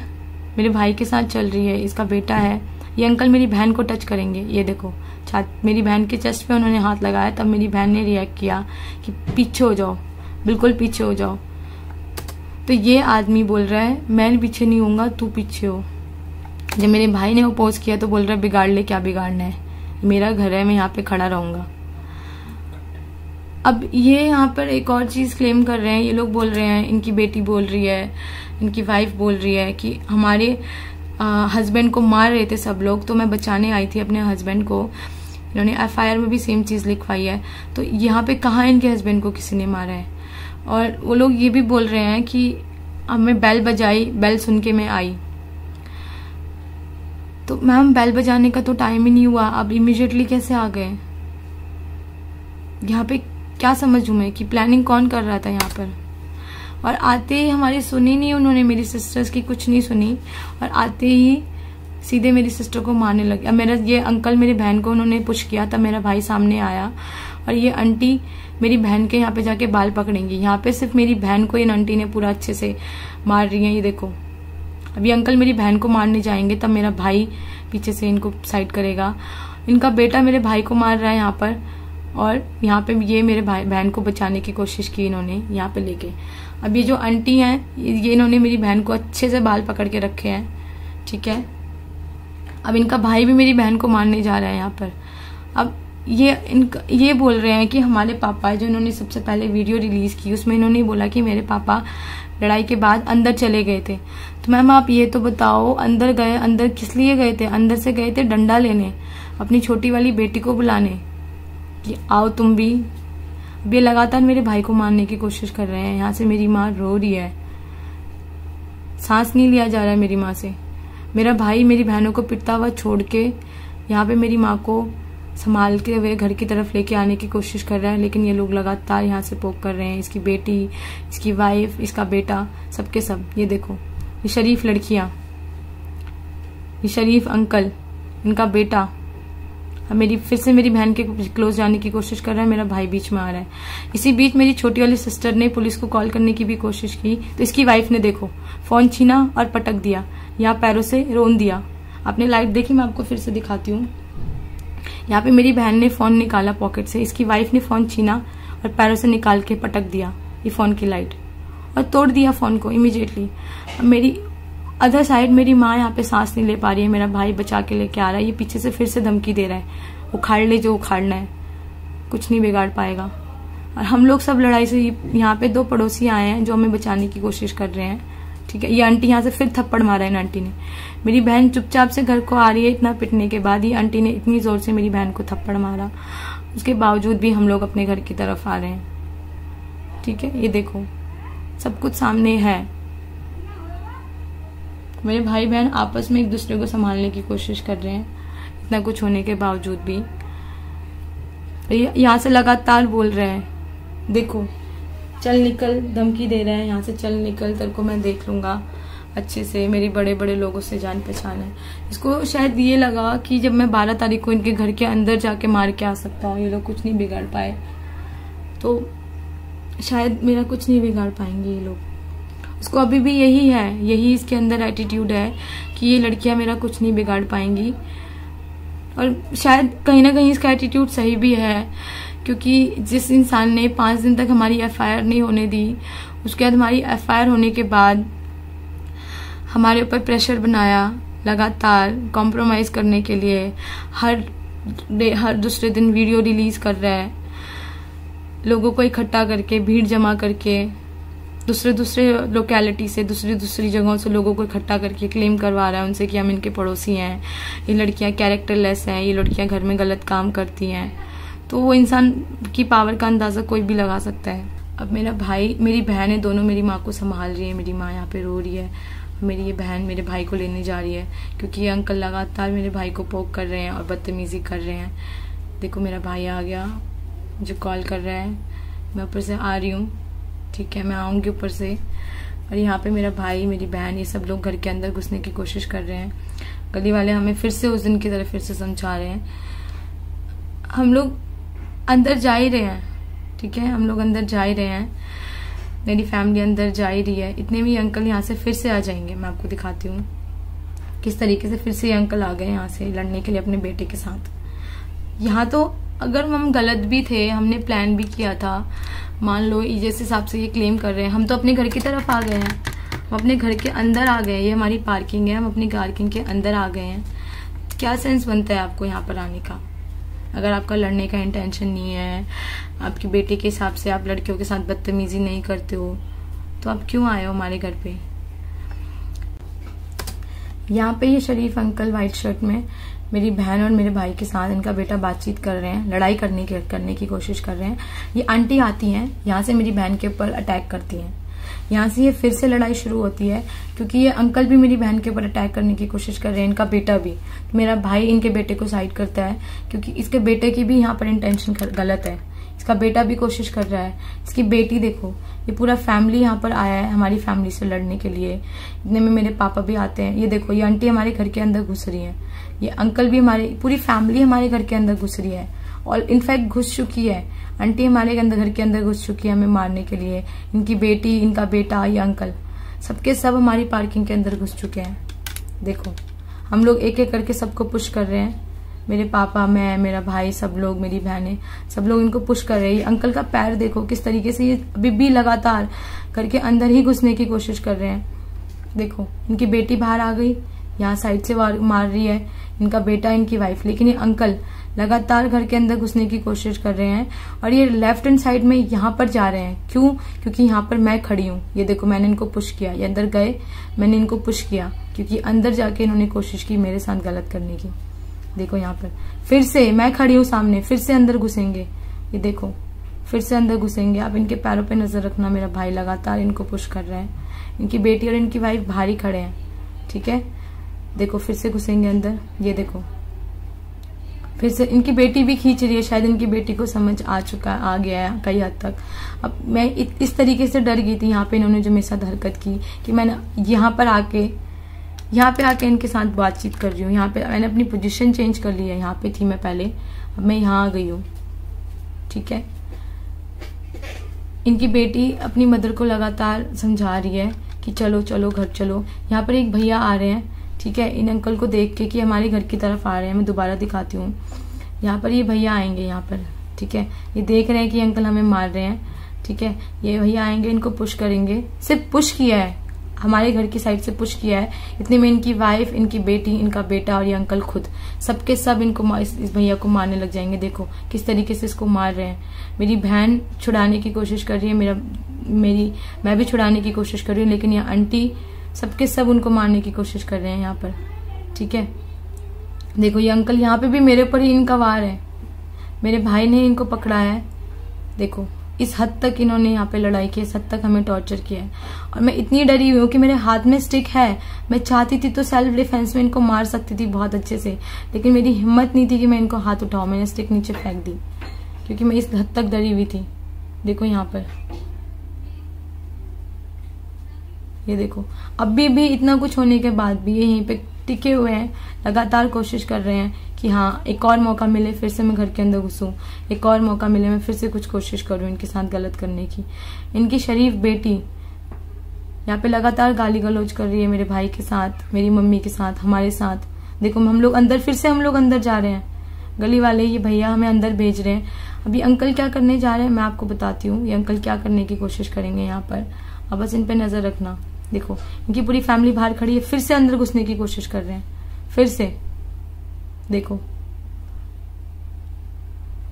मेरे भाई के साथ चल रही है, इसका बेटा है। ये अंकल मेरी बहन को टच करेंगे, ये देखो मेरी बहन के चेस्ट पे उन्होंने हाथ लगाया, तब मेरी बहन ने रिएक्ट किया कि पीछे हो जाओ, बिल्कुल पीछे हो जाओ। तो ये आदमी बोल रहा है मैं पीछे नहीं होऊंगा, तू पीछे हो। जब मेरे भाई ने अपोज किया तो बोल रहा है बिगाड़ ले, क्या बिगाड़ना है, मेरा घर है, मैं यहाँ पे खड़ा रहूंगा। अब ये यहाँ पर एक और चीज क्लेम कर रहे हैं, ये लोग बोल रहे हैं, इनकी बेटी बोल रही है, इनकी वाइफ बोल रही है कि हमारे हस्बैंड को मार रहे थे सब लोग, तो मैं बचाने आई थी अपने हस्बैंड को। इन्होंने एफआईआर में भी सेम चीज लिखवाई है। तो यहाँ पे कहाँ इनके हस्बैंड को किसी ने मारा है? और वो लोग ये भी बोल रहे हैं कि हमें बेल बजाई, बेल सुन के मैं आई। तो मैम बेल बजाने का तो टाइम ही नहीं हुआ, अब इमीडिएटली कैसे आ गए? यहाँ पे क्या समझूं मैं कि प्लानिंग कौन कर रहा था यहाँ पर? और आते ही हमारी सुनी नहीं उन्होंने, मेरी सिस्टर्स की कुछ नहीं सुनी, और आते ही सीधे मेरी सिस्टर को मारने लगे। अब मेरा ये अंकल मेरी बहन को उन्होंने पुश किया, तब मेरा भाई सामने आया, और ये आंटी मेरी बहन के यहाँ पे जाके बाल पकड़ेंगी। यहाँ पे सिर्फ मेरी बहन को इन आंटी ने पूरा अच्छे से मार रही है, ये देखो। अभी अंकल मेरी बहन को मारने जाएंगे, तब मेरा भाई पीछे से इनको साइड करेगा। इनका बेटा मेरे भाई को मार रहा है यहाँ पर, और यहाँ पे ये मेरे भाई बहन को बचाने की कोशिश की इन्होंने यहाँ पे लेके। अब ये जो आंटी हैं, ये इन्होंने मेरी बहन को अच्छे से बाल पकड़ के रखे हैं, ठीक है। अब इनका भाई भी मेरी बहन को मारने जा रहा है यहाँ पर। अब ये बोल रहे हैं कि हमारे पापा, जो इन्होंने सबसे पहले वीडियो रिलीज की उसमें इन्होंने बोला कि मेरे पापा लड़ाई के बाद अंदर चले गए थे। तो मैम आप ये तो बताओ, अंदर गए, अंदर किस लिए गए थे? अंदर से गए थे डंडा लेने, अपनी छोटी वाली बेटी को बुलाने कि आओ तुम भी। अब ये लगातार मेरे भाई को मारने की कोशिश कर रहे हैं। यहाँ से मेरी माँ रो रही है, सांस नहीं लिया जा रहा है मेरी माँ से। मेरा भाई मेरी बहनों को पिटता हुआ छोड़ के यहाँ पे मेरी माँ को संभालते हुए घर की तरफ लेके आने की कोशिश कर रहा है, लेकिन ये लोग लगातार यहाँ से पोक कर रहे हैं। इसकी बेटी, इसकी वाइफ, इसका बेटा, सबके सब। ये देखो, ये शरीफ लड़कियां, ये शरीफ अंकल, इनका बेटा। अब फिर से मेरी बहन के क्लोज जाने की कोशिश कर रहा है, मेरा भाई बीच में आ रहा है। इसी बीच मेरी छोटी वाली सिस्टर ने पुलिस को कॉल करने की भी कोशिश की, तो इसकी वाइफ ने देखो फोन छीना और पटक दिया, यहाँ पैरों से रोन दिया। आपने लाइट देखी? मैं आपको फिर से दिखाती हूँ। यहाँ पे मेरी बहन ने फोन निकाला पॉकेट से, इसकी वाइफ ने फोन छीना और पैरों से निकाल के पटक दिया ये फोन की लाइट, और तोड़ दिया फोन को इमीडिएटली। अब मेरी अदर साइड मेरी माँ यहाँ पे सांस नहीं ले पा रही है, मेरा भाई बचा के लेके आ रहा है, ये पीछे से फिर से धमकी दे रहा है, उखाड़ ले जो उखाड़ना है, कुछ नहीं बिगाड़ पाएगा। और हम लोग सब लड़ाई से, यहाँ पे 2 पड़ोसी आए हैं जो हमें बचाने की कोशिश कर रहे हैं, ठीक है। ये आंटी यहाँ से फिर थप्पड़ मारा इन आंटी ने। मेरी बहन चुपचाप से घर को आ रही है, इतना पिटने के बाद ये आंटी ने इतनी जोर से मेरी बहन को थप्पड़ मारा, उसके बावजूद भी हम लोग अपने घर की तरफ आ रहे हैं, ठीक है। ये देखो सब कुछ सामने है। मेरे भाई बहन आपस में एक दूसरे को संभालने की कोशिश कर रहे हैं, इतना कुछ होने के बावजूद भी। यहाँ से लगातार बोल रहे हैं, देखो चल निकल, धमकी दे रहे हैं यहाँ से, चल निकल, तेरे को मैं देख लूंगा अच्छे से, मेरी बड़े बड़े लोगों से जान पहचान है। इसको शायद ये लगा कि जब मैं 12 तारीख को इनके घर के अंदर जाके मार के आ सकता हूँ, ये लोग कुछ नहीं बिगाड़ पाए, तो शायद मेरा कुछ नहीं बिगाड़ पाएंगे ये लोग। इसको अभी भी यही है, यही इसके अंदर एटीट्यूड है कि ये लड़कियां मेरा कुछ नहीं बिगाड़ पाएंगी। और शायद कहीं ना कहीं इसका एटीट्यूड सही भी है, क्योंकि जिस इंसान ने 5 दिन तक हमारी एफआईआर नहीं होने दी, उसके बाद हमारी एफआईआर होने के बाद हमारे ऊपर प्रेशर बनाया लगातार कॉम्प्रोमाइज करने के लिए, हर दूसरे दिन वीडियो रिलीज कर रहा है, लोगों को इकट्ठा करके, भीड़ जमा करके, दूसरे लोकेलिटी से, दूसरी जगहों से लोगों को इकट्ठा करके क्लेम करवा रहा है उनसे कि हम इनके पड़ोसी हैं, ये लड़कियां कैरेक्टरलेस हैं, ये लड़कियां घर में गलत काम करती हैं। तो वो इंसान की पावर का अंदाज़ा कोई भी लगा सकता है। अब मेरा भाई, मेरी बहन है, दोनों मेरी माँ को संभाल रही है। मेरी माँ यहाँ पे रो रही है, मेरी ये बहन मेरे भाई को लेने जा रही है क्योंकि ये अंकल लगातार मेरे भाई को पोक कर रहे हैं और बदतमीजी कर रहे हैं। देखो मेरा भाई आ गया, मुझे कॉल कर रहा है, मैं ऊपर से आ रही हूँ, ठीक है, मैं आऊँगी ऊपर से। और यहाँ पे मेरा भाई, मेरी बहन, ये सब लोग घर के अंदर घुसने की कोशिश कर रहे हैं। गली वाले हमें फिर से उस दिन की तरह फिर से समझा रहे हैं। हम लोग अंदर जा ही रहे हैं, ठीक है, हम लोग अंदर जा ही रहे हैं, मेरी फैमिली अंदर जा ही रही है। इतने में ये अंकल यहाँ से फिर से आ जाएंगे। मैं आपको दिखाती हूँ किस तरीके से फिर से ये अंकल आ गए यहाँ से लड़ने के लिए अपने बेटे के साथ। यहाँ तो अगर हम गलत भी थे, हमने प्लान भी किया था, मान लो जिस हिसाब से ये क्लेम कर रहे हैं, हम तो अपने घर की तरफ आ गए हैं, हम अपने घर के अंदर आ गए। ये हमारी पार्किंग है, हम अपनी पार्किंग के अंदर आ गए हैं। क्या सेंस बनता है आपको यहाँ पर आने का? अगर आपका लड़ने का इंटेंशन नहीं है, आपके बेटे के हिसाब से आप लड़कियों के साथ बदतमीजी नहीं करते हो, तो आप क्यों आए हो हमारे घर पे? यहाँ पे ये शरीफ अंकल व्हाइट शर्ट में मेरी बहन और मेरे भाई के साथ, इनका बेटा बातचीत कर रहे हैं, लड़ाई करने की कोशिश कर रहे हैं। ये आंटी आती हैं, यहाँ से मेरी बहन के ऊपर अटैक करती हैं। यहाँ से ये फिर से लड़ाई शुरू होती है क्योंकि ये अंकल भी मेरी बहन के ऊपर अटैक करने की कोशिश कर रहे हैं, इनका बेटा भी। मेरा भाई इनके बेटे को साइड करता है क्योंकि इसके बेटे की भी यहाँ पर इंटेंशन गलत है। इसका बेटा भी कोशिश कर रहा है, इसकी बेटी देखो, ये पूरा फैमिली यहाँ पर आया है हमारी फैमिली से लड़ने के लिए। इतने में मेरे पापा भी आते हैं। ये देखो, ये आंटी हमारे घर के अंदर घुस रही है, ये अंकल भी, हमारी पूरी फैमिली हमारे घर के अंदर घुस रही है और इनफैक्ट घुस चुकी है। आंटी हमारे घर के अंदर घुस चुकी है हमें मारने के लिए। इनकी बेटी, इनका बेटा, ये अंकल, सबके सब हमारी पार्किंग के अंदर घुस चुके हैं। देखो हम लोग एक एक करके सबको पुश कर रहे हैं, मेरे पापा, मैं, मेरा भाई, सब लोग, मेरी बहनें, सब लोग इनको पुश कर रहे हैं। अंकल का पैर देखो किस तरीके से ये अभी भी लगातार करके अंदर ही घुसने की कोशिश कर रहे हैं। देखो इनकी बेटी बाहर आ गई, यहाँ साइड से मार रही है, इनका बेटा, इनकी वाइफ, लेकिन ये अंकल लगातार घर के अंदर घुसने की कोशिश कर रहे हैं। और ये लेफ्ट हैंड साइड में यहाँ पर जा रहे हैं। क्यों? क्योंकि यहाँ पर मैं खड़ी हूँ। ये देखो मैंने इनको पुश किया, ये अंदर गए, मैंने इनको पुश किया क्योंकि अंदर जाके इन्होंने कोशिश की मेरे साथ गलत करने की। देखो यहाँ पर फिर से मैं खड़ी हूँ सामने, फिर से अंदर घुसेंगे। ये देखो फिर से अंदर घुसेंगे। आप इनके पैरों पे नजर रखना, मेरा भाई लगातार इनको पुश कर रहे हैं। इनकी बेटी और इनकी वाइफ बाहर ही खड़े हैं, ठीक है। देखो फिर से घुसेंगे अंदर। ये देखो फिर से इनकी बेटी भी खींच रही है, शायद इनकी बेटी को समझ आ गया है कई हद तक। अब मैं इस तरीके से डर गई थी यहाँ पे इन्होंने जो मेरे साथ हरकत की कि मैंने यहाँ पे आके इनके साथ बातचीत कर रही हूँ। यहाँ पे मैंने अपनी पोजीशन चेंज कर ली है, यहाँ पे थी मैं पहले, अब मैं यहाँ आ गई हूँ, ठीक है। इनकी बेटी अपनी मदर को लगातार समझा रही है कि चलो चलो घर चलो। यहाँ पर एक भैया आ रहे हैं, ठीक है, इन अंकल को देख के कि हमारे घर की तरफ आ रहे हैं। मैं दोबारा दिखाती हूँ, यहाँ पर ये भैया आएंगे यहाँ पर, ठीक है। ये देख रहे हैं कि अंकल हमें मार रहे हैं, ठीक है। ये भैया आएंगे, इनको पुश करेंगे, सिर्फ पुश किया है, हमारे घर की साइड से पुश किया है। इतने में इनकी वाइफ, इनकी बेटी, इनका बेटा और ये अंकल खुद सबके सब इनको इस भैया को मारने लग जाएंगे। देखो किस तरीके से इसको मार रहे हैं। मेरी बहन छुड़ाने की कोशिश कर रही है, मैं भी छुड़ाने की कोशिश कर रही हूँ, लेकिन ये आंटी सबके सब उनको मारने की कोशिश कर रहे हैं यहाँ पर, ठीक है। देखो ये अंकल यहाँ पे भी मेरे ऊपर ही इनका वार है, मेरे भाई ने इनको पकड़ा है। देखो इस हद तक इन्होंने यहाँ पे लड़ाई की, इस हद तक हमें टॉर्चर किया है। और मैं इतनी डरी हुई हूँ कि मेरे हाथ में स्टिक है, मैं चाहती थी तो सेल्फ डिफेंस में इनको मार सकती थी बहुत अच्छे से, लेकिन मेरी हिम्मत नहीं थी कि मैं इनको हाथ उठाऊं। मैंने स्टिक नीचे फेंक दी क्योंकि मैं इस हद तक डरी हुई थी। देखो यहाँ पर, ये देखो अभी भी इतना कुछ होने के बाद भी ये यहीं पे टिके हुए हैं, लगातार कोशिश कर रहे हैं कि हाँ एक और मौका मिले, फिर से मैं घर के अंदर घुसूं, एक और मौका मिले, मैं फिर से कुछ कोशिश करूं इनके साथ गलत करने की। इनकी शरीफ बेटी यहाँ पे लगातार गाली गलौज कर रही है मेरे भाई के साथ, मेरी मम्मी के साथ, हमारे साथ। देखो हम लोग अंदर जा रहे हैं, गली वाले ये भैया हमें अंदर भेज रहे हैं। अभी अंकल क्या करने जा रहे हैं मैं आपको बताती हूँ। ये अंकल क्या करने की कोशिश करेंगे यहाँ पर, अब बस इन पे नजर रखना। देखो इनकी पूरी फैमिली बाहर खड़ी है, फिर से अंदर घुसने की कोशिश कर रहे हैं, फिर से। देखो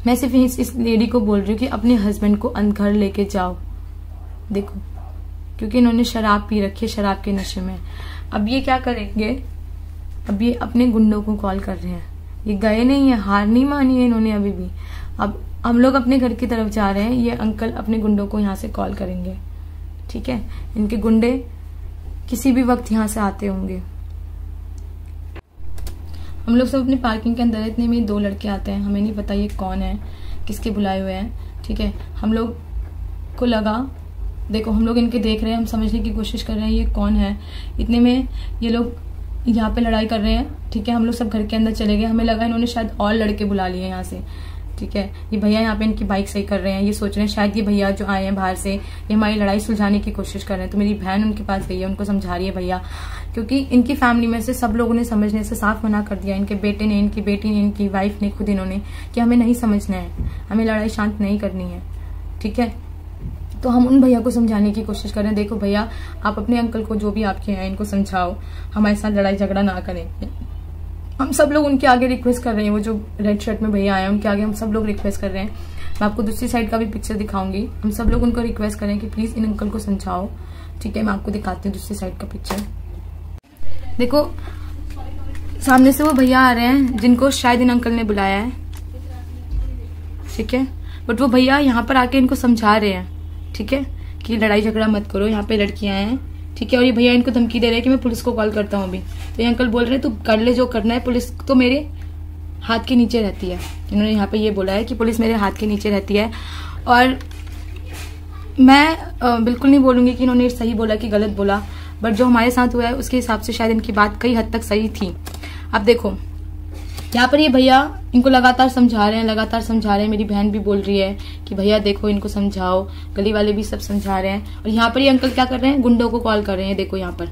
मैं सिर्फ इस लेडी को बोल रही हूँ कि अपने हस्बैंड को घर लेके जाओ। देखो, क्योंकि इन्होंने शराब पी रखी है, शराब के नशे में। अब ये क्या करेंगे, अब ये अपने गुंडों को कॉल कर रहे हैं। ये गए नहीं है, हार नहीं मानी है इन्होंने अभी भी। अब हम लोग अपने घर की तरफ जा रहे हैं, ये अंकल अपने गुंडों को यहाँ से कॉल करेंगे। ठीक है, इनके गुंडे किसी भी वक्त यहाँ से आते होंगे। हम लोग सब अपनी पार्किंग के अंदर है, इतने में 2 लड़के आते हैं। हमें नहीं पता ये कौन है, किसके बुलाए हुए हैं। ठीक है, हम लोग को लगा, देखो हम लोग इनके देख रहे हैं, हम समझने की कोशिश कर रहे हैं ये कौन है। इतने में ये लोग यहाँ पे लड़ाई कर रहे हैं। ठीक है, हम लोग सब घर के अंदर चले गए। हमें लगा इन्होंने शायद और लड़के बुला लिए यहाँ से। ठीक है, ये भैया यहाँ पे इनकी बाइक सही कर रहे हैं। ये सोच रहे हैं शायद ये भैया जो आए हैं बाहर से, ये हमारी लड़ाई सुलझाने की कोशिश कर रहे हैं। तो मेरी बहन उनके पास गई है, उनको समझा रही है भैया, क्योंकि इनकी फैमिली में से सब लोगों ने समझने से साफ मना कर दिया। इनके बेटे ने, इनकी बेटी ने, इनकी वाइफ ने, खुद इन्होंने, कि हमें नहीं समझना है, हमें लड़ाई शांत नहीं करनी है। ठीक है, तो हम उन भैया को समझाने की कोशिश कर रहे हैं। देखो भैया, आप अपने अंकल को, जो भी आपके हैं, इनको समझाओ, हमारे साथ लड़ाई झगड़ा ना करें। हम सब लोग उनके आगे रिक्वेस्ट कर रहे हैं। वो जो रेड शर्ट में भैया आए हैं उनके आगे हम सब लोग रिक्वेस्ट कर रहे हैं। मैं आपको दूसरी साइड का भी पिक्चर दिखाऊंगी। हम सब लोग उनको रिक्वेस्ट करें कि प्लीज इन अंकल को समझाओ। ठीक है, मैं आपको दिखाती हूँ दूसरी साइड का पिक्चर। देखो, सामने से वो भैया आ रहे हैं जिनको शायद इन अंकल ने बुलाया है। ठीक है, बट वो भैया यहाँ पर आके इनको समझा रहे हैं। ठीक है, कि लड़ाई झगड़ा मत करो, यहाँ पे लड़कियां हैं। ठीक है, और ये भैया इनको धमकी दे रहे हैं कि मैं पुलिस को कॉल करता हूँ अभी। तो ये अंकल बोल रहे हैं तू कर ले जो करना है, पुलिस तो मेरे हाथ के नीचे रहती है। इन्होंने यहाँ पे ये बोला है कि पुलिस मेरे हाथ के नीचे रहती है। और मैं बिल्कुल नहीं बोलूंगी कि इन्होंने सही बोला कि गलत बोला, बट जो हमारे साथ हुआ है उसके हिसाब से शायद इनकी बात कई हद तक सही थी। अब देखो, यहाँ पर ये भैया इनको लगातार समझा रहे हैं। मेरी बहन भी बोल रही है कि भैया देखो इनको समझाओ, गली वाले भी सब समझा रहे हैं। और यहाँ पर ये अंकल क्या कर रहे हैं, गुंडों को कॉल कर रहे हैं। देखो यहाँ पर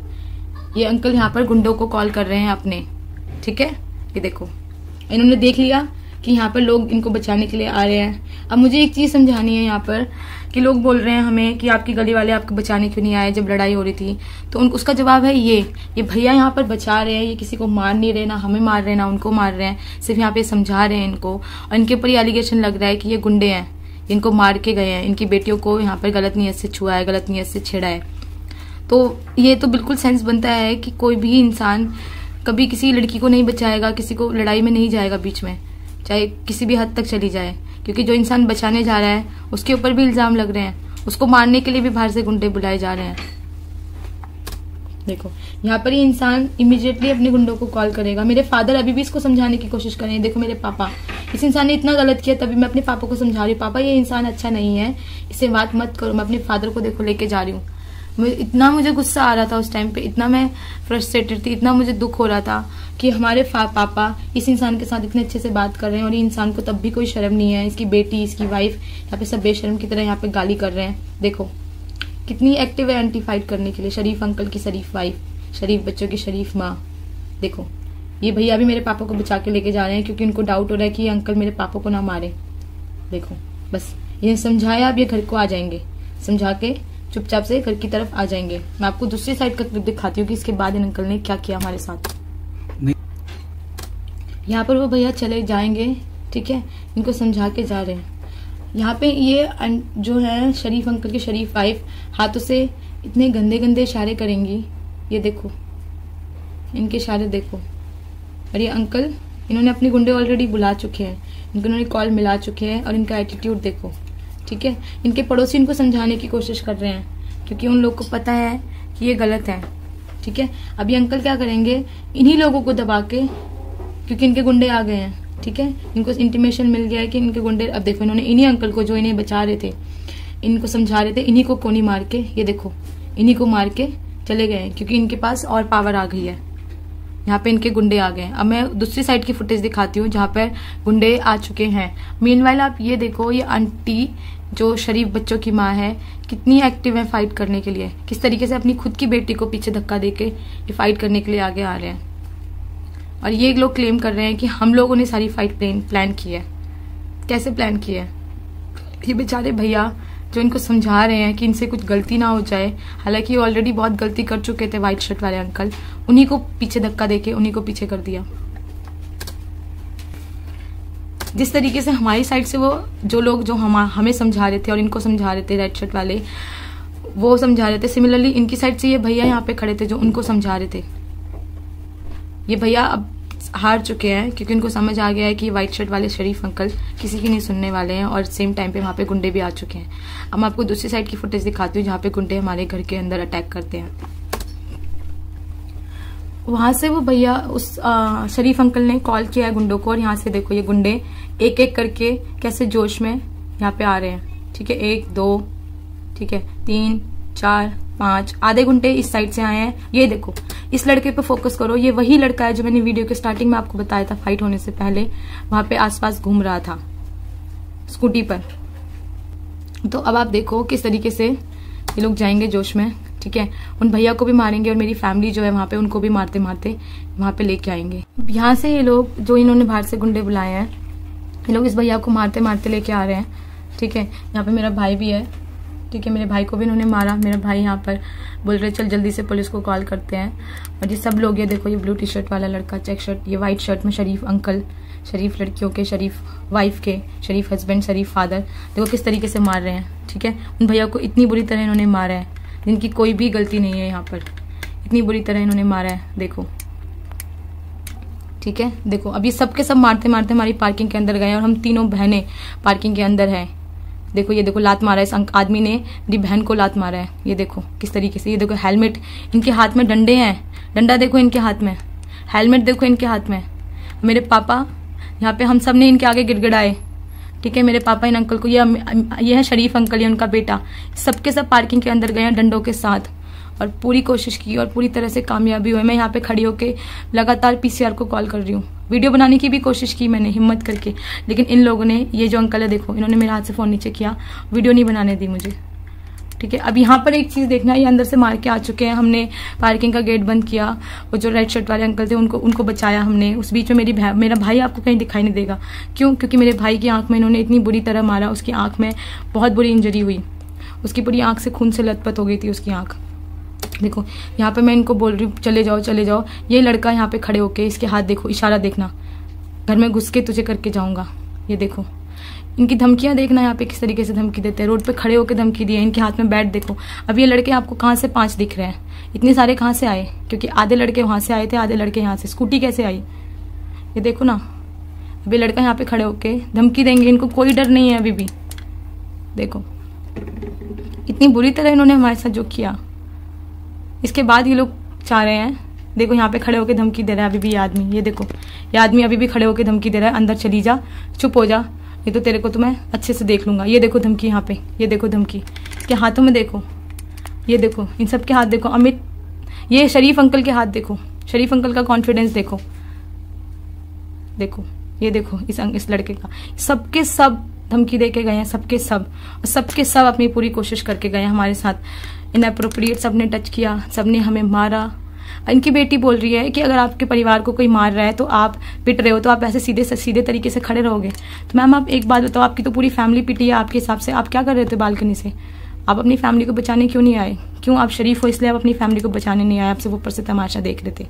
ये अंकल यहाँ पर गुंडों को कॉल कर रहे हैं अपने। ठीक है, ये देखो, इन्होंने देख लिया कि यहाँ पर लोग इनको बचाने के लिए आ रहे हैं। अब मुझे एक चीज समझानी है यहाँ पर कि लोग बोल रहे हैं हमें कि आपकी गली वाले आपको बचाने क्यों नहीं आए जब लड़ाई हो रही थी। तो उसका जवाब है ये भैया यहाँ पर बचा रहे हैं। ये किसी को मार नहीं रहे, ना हमें मार रहे हैं ना उनको मार रहे हैं, सिर्फ यहाँ पे समझा रहे हैं इनको। और इनके ऊपर ये एलिगेशन लग रहा है कि ये गुंडे हैं, इनको मार के गए हैं, इनकी बेटियों को यहाँ पर गलत नीयत से छुआ है, गलत नीयत से छेड़ा है। तो ये तो बिल्कुल सेंस बनता है कि कोई भी इंसान कभी किसी लड़की को नहीं बचाएगा, किसी को लड़ाई में नहीं जाएगा बीच में, चाहे किसी भी हद तक चली जाए। क्योंकि जो इंसान बचाने जा रहा है उसके ऊपर भी इल्जाम लग रहे हैं, उसको मारने के लिए भी बाहर से गुंडे बुलाए जा रहे हैं। देखो यहाँ पर ये इंसान इमीडिएटली अपने गुंडों को कॉल करेगा। मेरे फादर अभी भी इसको समझाने की कोशिश कर रहे हैं। देखो मेरे पापा, इस इंसान ने इतना गलत किया, तभी मैं अपने पापा को समझा रही हूँ, पापा ये इंसान अच्छा नहीं है, इससे बात मत करो। मैं अपने फादर को देखो लेके जा रही हूँ। इतना मुझे गुस्सा आ रहा था उस टाइम पे, इतना मैं फ्रस्ट्रेटेड थी, इतना मुझे दुख हो रहा था कि हमारे पापा इस इंसान के साथ इतने अच्छे से बात कर रहे हैं और ये इंसान को तब भी कोई शर्म नहीं है। इसकी बेटी, इसकी वाइफ यहाँ पे सब बेशर्म की तरह यहाँ पे गाली कर रहे हैं। देखो कितनी एक्टिव है एंटी फाइट करने के लिए। शरीफ अंकल की शरीफ वाइफ, शरीफ बच्चों की शरीफ माँ। देखो ये भैया भी मेरे पापा को बचा के लेके जा रहे हैं क्योंकि उनको डाउट हो रहा है कि ये अंकल मेरे पापा को ना मारे। देखो बस ये समझाया, अब ये घर को आ जाएंगे, समझा के चुपचाप से घर की तरफ आ जाएंगे। मैं आपको दूसरी साइड का क्लिप दिखाती हूँ कि इसके बाद इन अंकल ने क्या किया हमारे साथ। यहाँ पर वो भैया चले जाएंगे, ठीक है, इनको समझा के जा रहे हैं। यहाँ पे ये जो है शरीफ अंकल की शरीफ वाइफ हाथों से इतने गंदे गंदे इशारे करेंगी। ये देखो इनके इशारे देखो। और ये अंकल, इन्होंने अपने गुंडे ऑलरेडी बुला चुके हैं, इनको इन्होंने कॉल मिला चुके हैं और इनका एटीट्यूड देखो। ठीक है, इनके पड़ोसी इनको समझाने की कोशिश कर रहे हैं क्योंकि उन लोग को पता है कि ये गलत है। ठीक है, अब ये अंकल क्या करेंगे, इन्हीं लोगों को दबा के, क्योंकि इनके गुंडे आ गए हैं। ठीक है, इनको इंटीमेशन मिल गया है कि इनके गुंडे, अब देखो इन्होंने इन्हीं अंकल को जो इन्हें बचा रहे थे, इनको समझा रहे थे, इन्हीं को कोनी मार के, ये देखो इन्हीं को मार के चले गए क्योंकि इनके पास और पावर आ गई है। यहाँ पे इनके गुंडे आ गए। अब मैं दूसरी साइड की फुटेज दिखाती हूँ जहाँ पर गुंडे आ चुके हैं। मीनवाइल आप ये देखो, ये आंटी जो शरीफ बच्चों की माँ है कितनी एक्टिव है फाइट करने के लिए, किस तरीके से अपनी खुद की बेटी को पीछे धक्का देके ये फाइट करने के लिए आगे आ रहे हैं। और ये लोग क्लेम कर रहे हैं कि हम लोगों ने सारी फाइट प्लान की है। कैसे प्लान की है? ये बेचारे भैया जो इनको समझा रहे हैं कि इनसे कुछ गलती ना हो जाए, हालांकि ये ऑलरेडी बहुत गलती कर चुके थे व्हाइट शर्ट वाले अंकल, उन्हीं को पीछे धक्का देके उन्हीं को पीछे कर दिया। जिस तरीके से हमारी साइड से वो जो लोग जो हमें समझा रहे थे और इनको समझा रहे थे, रेड शर्ट वाले वो समझा रहे थे, सिमिलरली इनकी साइड से ये भैया यहाँ पे खड़े थे जो उनको समझा रहे थे। ये भैया अब हार चुके हैं क्योंकि उनको समझ आ गया है कि व्हाइट शर्ट वाले शरीफ अंकल किसी की नहीं सुनने वाले हैं और सेम टाइम पे वहाँ पे गुंडे भी आ चुके हैं। अब मैं आपको दूसरी साइड की फुटेज दिखाती हूँ जहाँ पे गुंडे हमारे घर के अंदर अटैक करते हैं। वहां से वो भैया उस शरीफ अंकल ने कॉल किया है गुंडों को और यहाँ से देखो ये गुंडे एक एक करके कैसे जोश में यहाँ पे आ रहे हैं। ठीक है, 1 2 ठीक है 3 4 5 आधे गुंडे इस साइड से आए हैं। ये देखो इस लड़के पे फोकस करो, ये वही लड़का है जो मैंने वीडियो के स्टार्टिंग में आपको बताया था, फाइट होने से पहले वहां पे आसपास घूम रहा था स्कूटी पर। तो अब आप देखो किस तरीके से ये लोग जाएंगे जोश में। ठीक है, उन भैया को भी मारेंगे और मेरी फैमिली जो है वहां पे उनको भी मारते मारते वहां पे लेके आएंगे। यहाँ से ये लोग जो इन्होंने बाहर से गुंडे बुलाए हैं, ये लोग इस भैया को मारते मारते लेके आ रहे हैं। ठीक है, यहाँ पे मेरा भाई भी है। ठीक है, मेरे भाई को भी इन्होंने मारा। मेरा भाई यहाँ पर बोल रहे चल जल्दी से पुलिस को कॉल करते हैं। और ये सब लोग, ये देखो ये ब्लू टी शर्ट वाला लड़का, चेक शर्ट, ये व्हाइट शर्ट में शरीफ अंकल, शरीफ लड़कियों के, शरीफ वाइफ के, शरीफ हस्बैंड, शरीफ फादर, देखो किस तरीके से मार रहे हैं। ठीक है, उन भैया को इतनी बुरी तरह इन्होंने मारा है जिनकी कोई भी गलती नहीं है। यहाँ पर इतनी बुरी तरह इन्होंने मारा है, देखो। ठीक है, देखो अब ये सबके सब मारते मारते हमारी पार्किंग के अंदर गए और हम तीनों बहनें पार्किंग के अंदर हैं। देखो ये देखो लात मारा है इस आदमी ने, मेरी बहन को लात मारा है। ये देखो किस तरीके से, ये देखो हेलमेट, इनके हाथ में डंडे हैं, डंडा देखो इनके हाथ में, हेलमेट देखो इनके हाथ में। मेरे पापा यहाँ पे हम सब ने इनके आगे गिड़गिड़ाए। ठीक है, मेरे पापा इन अंकल को, ये है शरीफ अंकल, ये उनका बेटा, सबके सब पार्किंग के अंदर गए हैं डंडों के साथ और पूरी कोशिश की और पूरी तरह से कामयाबी हुई। मैं यहाँ पे खड़ी होके लगातार पीसीआर को कॉल कर रही हूँ। वीडियो बनाने की भी कोशिश की मैंने हिम्मत करके, लेकिन इन लोगों ने, ये जो अंकल है देखो, इन्होंने मेरे हाथ से फोन नीचे किया, वीडियो नहीं बनाने दी मुझे। ठीक है, अब यहाँ पर एक चीज देखना, ये अंदर से मार के आ चुके हैं। हमने पार्किंग का गेट बंद किया, वो जो रेड शर्ट वाले अंकल थे उनको बचाया हमने। उस बीच में मेरा भाई आपको कहीं दिखाई नहीं देगा। क्यों? क्योंकि मेरे भाई की आंख में इन्होंने इतनी बुरी तरह मारा, उसकी आंख में बहुत बुरी इंजरी हुई, उसकी पूरी आंख से खून से लथपथ हो गई थी उसकी आंख। देखो यहाँ पे मैं इनको बोल रही हूँ चले जाओ चले जाओ, ये लड़का यहाँ पे खड़े होके, इसके हाथ देखो, इशारा देखना, घर में घुस के तुझे करके जाऊंगा। ये देखो इनकी धमकियां देखना, यहाँ पे किस तरीके से धमकी देते हैं, रोड पे खड़े होकर धमकी दी है। इनके हाथ में बैट देखो। अब ये लड़के आपको कहाँ से 5 दिख रहे हैं, इतने सारे कहाँ से आए? क्योंकि आधे लड़के वहां से आए थे, आधे लड़के यहाँ से। स्कूटी कैसे आई? ये देखो ना, अभी लड़का यहाँ पे खड़े होके धमकी देंगे, इनको कोई डर नहीं है अभी भी। देखो इतनी बुरी तरह इन्होंने हमारे साथ जो किया, इसके बाद ये लोग चाह रहे हैं, देखो यहाँ पे खड़े होकर धमकी दे रहा है अभी भी ये आदमी। ये देखो ये आदमी अभी भी खड़े होकर धमकी दे रहा है, अंदर चली जा, चुप हो जा, ये तो तेरे को तो मैं अच्छे से देख लूंगा। ये देखो धमकी यहाँ पे, ये देखो धमकी के हाथों में, देखो ये देखो इन सब के हाथ देखो। अमित, ये शरीफ अंकल के हाथ देखो, शरीफ अंकल का कॉन्फिडेंस देखो, देखो ये देखो इस लड़के का। सबके सब धमकी दे के गए हैं, सबके सब, और सबके सब अपनी पूरी कोशिश करके गए हैं हमारे साथ। इनएप्रोप्रिएट सबने टच किया, सबने हमें मारा। इनकी बेटी बोल रही है कि अगर आपके परिवार को कोई मार रहा है तो आप पिट रहे हो, तो आप ऐसे सीधे तरीके से खड़े रहोगे? तो मैम आप एक बात बताओ, आपकी तो पूरी फैमिली पिटी है आपके हिसाब से, आप क्या कर रहे थे बालकनी से? आप अपनी फैमिली को बचाने क्यों नहीं आए? क्यों? आप शरीफ हो इसलिए आप अपनी फैमिली को बचाने नहीं आए, आप सिर्फ ऊपर से तमाशा देख रहे थे।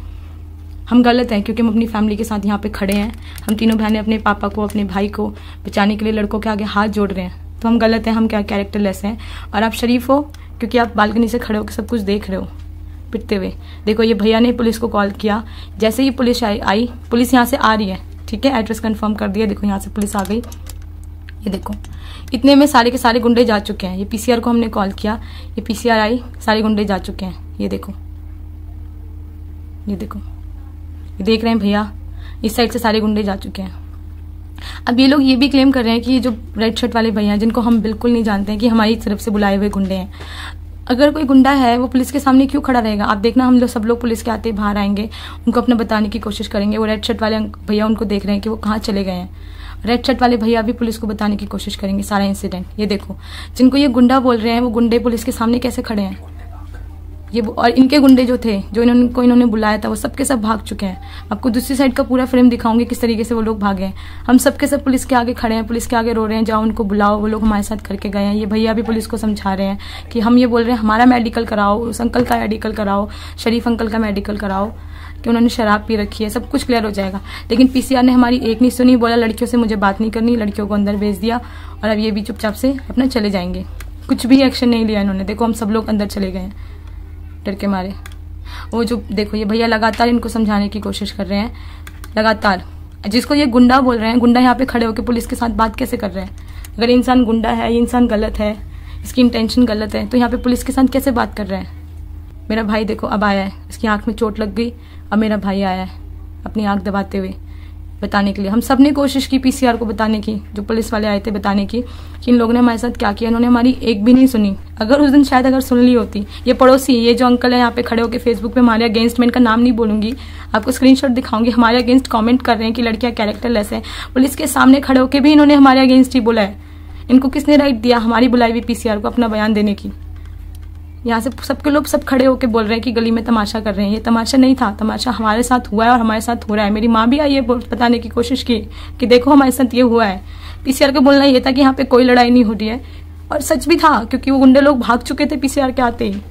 हम गलत हैं क्योंकि हम अपनी फैमिली के साथ यहाँ पे खड़े हैं। हम तीनों बहनें अपने पापा को, अपने भाई को बचाने के लिए लड़कों के आगे हाथ जोड़ रहे हैं, तो हम गलत हैं, हम क्या कैरेक्टरलेस हैं। और आप शरीफ हो क्योंकि आप बालकनी से खड़े होकर सब कुछ देख रहे हो पिटते हुए। देखो ये भैया ने पुलिस को कॉल किया, जैसे ही पुलिस आई, पुलिस यहाँ से आ रही है। ठीक है, एड्रेस कंफर्म कर दिया, देखो यहाँ से पुलिस आ गई। ये देखो इतने में सारे के सारे गुंडे जा चुके हैं। ये पीसीआर को हमने कॉल किया, ये पीसीआर आई, सारे गुंडे जा चुके हैं। ये देखो, ये देखो, ये देख रहे हैं भैया, इस साइड से सारे गुंडे जा चुके हैं। अब ये लोग ये भी क्लेम कर रहे हैं कि ये जो रेड शर्ट वाले भैया, जिनको हम बिल्कुल नहीं जानते हैं, कि हमारी तरफ से बुलाए हुए गुंडे हैं। अगर कोई गुंडा है वो पुलिस के सामने क्यों खड़ा रहेगा? आप देखना, हम लोग सब लोग पुलिस के आते बाहर आएंगे, उनको अपना बताने की कोशिश करेंगे। वो रेड शर्ट वाले भैया उनको देख रहे हैं कि वो कहाँ चले गए हैं। रेड शर्ट वाले भैया भी पुलिस को बताने की कोशिश करेंगे सारा इंसिडेंट। ये देखो जिनको ये गुंडा बोल रहे हैं, वो गुंडे पुलिस के सामने कैसे खड़े हैं? और इनके गुंडे जो थे, जो इन्होंने बुलाया था, वो सबके सब भाग चुके हैं। आपको दूसरी साइड का पूरा फ्रेम दिखाऊंगी किस तरीके से वो लोग भागे हैं। हम सबके सब पुलिस के आगे खड़े हैं, पुलिस के आगे रो रहे हैं, जाओ उनको बुलाओ। वो लोग हमारे साथ करके गए हैं। ये भैया भी पुलिस को समझा रहे हैं कि हम ये बोल रहे हैं हमारा मेडिकल कराओ, उस अंकल का मेडिकल कराओ, शरीफ अंकल का मेडिकल कराओ कि उन्होंने शराब पी रखी है, सब कुछ क्लियर हो जाएगा। लेकिन पीसीआर ने हमारी एक नहीं सुनी, बोला लड़कियों से मुझे बात नहीं करनी, लड़कियों को अंदर भेज दिया और अब ये भी चुपचाप से अपना चले जाएंगे। कुछ भी एक्शन नहीं लिया इन्होंने। देखो हम सब लोग अंदर चले गए हैं डर के मारे। वो जो देखो ये भैया लगातार इनको समझाने की कोशिश कर रहे हैं, लगातार। जिसको ये गुंडा बोल रहे हैं, गुंडा यहाँ पे खड़े होकर पुलिस के साथ बात कैसे कर रहे हैं? अगर इंसान गुंडा है, ये इंसान गलत है, इसकी इंटेंशन गलत है, तो यहाँ पे पुलिस के साथ कैसे बात कर रहे हैं? मेरा भाई देखो अब आया है, इसकी आंख में चोट लग गई, अब मेरा भाई आया है अपनी आंख दबाते हुए बताने के लिए। हम सब ने कोशिश की पीसीआर को बताने की, जो पुलिस वाले आए थे बताने की, कि इन लोगों ने हमारे साथ क्या किया। इन्होंने हमारी एक भी नहीं सुनी। अगर उस दिन शायद अगर सुन ली होती, ये पड़ोसी, ये जो अंकल है यहाँ पे खड़े होकर फेसबुक पे हमारे अगेंस्ट, मैं इनका नाम नहीं बोलूंगी, आपको स्क्रीनशॉट दिखाऊंगी, हमारे अगेंस्ट कमेंट कर रहे हैं कि लड़कियां कैरेक्टरलेस है। पुलिस के सामने खड़े होकर भी इन्होंने हमारे अगेंस्ट ही बोला है। इनको किसने राइट दिया हमारी बुलाई हुई पीसीआर को अपना बयान देने की? यहाँ से सबके लोग सब खड़े होकर बोल रहे हैं कि गली में तमाशा कर रहे हैं। ये तमाशा नहीं था, तमाशा हमारे साथ हुआ है और हमारे साथ हो रहा है। मेरी माँ भी आई है बताने की कोशिश की कि देखो हमारे साथ ये हुआ है। पीसीआर का बोलना ये था कि यहाँ पे कोई लड़ाई नहीं हो रही है, और सच भी था, क्योंकि वो गुंडे लोग भाग चुके थे पीसीआर के आते ही।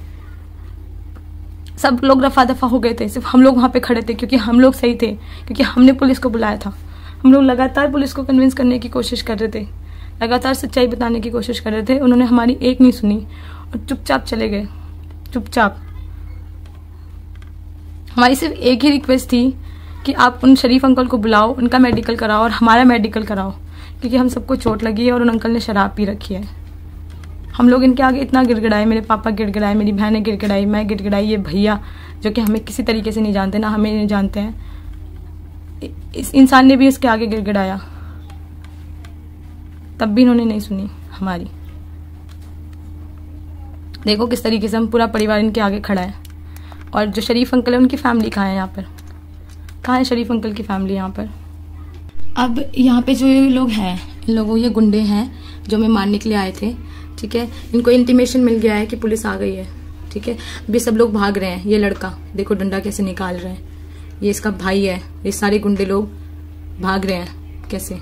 सब लोग रफा दफा हो गए थे, सिर्फ हम लोग वहां पे खड़े थे क्योंकि हम लोग सही थे, क्योंकि हमने पुलिस को बुलाया था। हम लोग लगातार पुलिस को कन्विंस करने की कोशिश कर रहे थे, लगातार सच्चाई बताने की कोशिश कर रहे थे। उन्होंने हमारी एक नहीं सुनी और चुपचाप चले गए, चुपचाप। हमारी सिर्फ एक ही रिक्वेस्ट थी कि आप उन शरीफ अंकल को बुलाओ, उनका मेडिकल कराओ और हमारा मेडिकल कराओ, क्योंकि हम सबको चोट लगी है और उन अंकल ने शराब पी रखी है। हम लोग इनके आगे इतना गिड़गिड़ाए, मेरे पापा गिड़गिड़ाए, मेरी बहनें गिड़गिड़ाई, मैं गिड़गिड़ाई, ये भैया जो कि हमें किसी तरीके से नहीं जानते, ना हमें नहीं जानते हैं, इस इंसान ने भी उसके आगे गिड़गिड़ाया, तब भी इन्होंने नहीं सुनी हमारी। देखो किस तरीके से हम पूरा परिवार इनके आगे खड़ा है। और जो शरीफ अंकल है उनकी फैमिली कहाँ है? यहाँ पर कहाँ है शरीफ अंकल की फैमिली यहाँ पर? अब यहाँ पे जो ये लोग हैं, इन लोगों, ये गुंडे हैं जो हमें मारने के लिए आए थे, ठीक है। इनको इंटीमेशन मिल गया है कि पुलिस आ गई है, ठीक है। अभी सब लोग भाग रहे हैं। ये लड़का देखो डंडा कैसे निकाल रहे हैं, ये इसका भाई है। ये सारे गुंडे लोग भाग रहे हैं कैसे,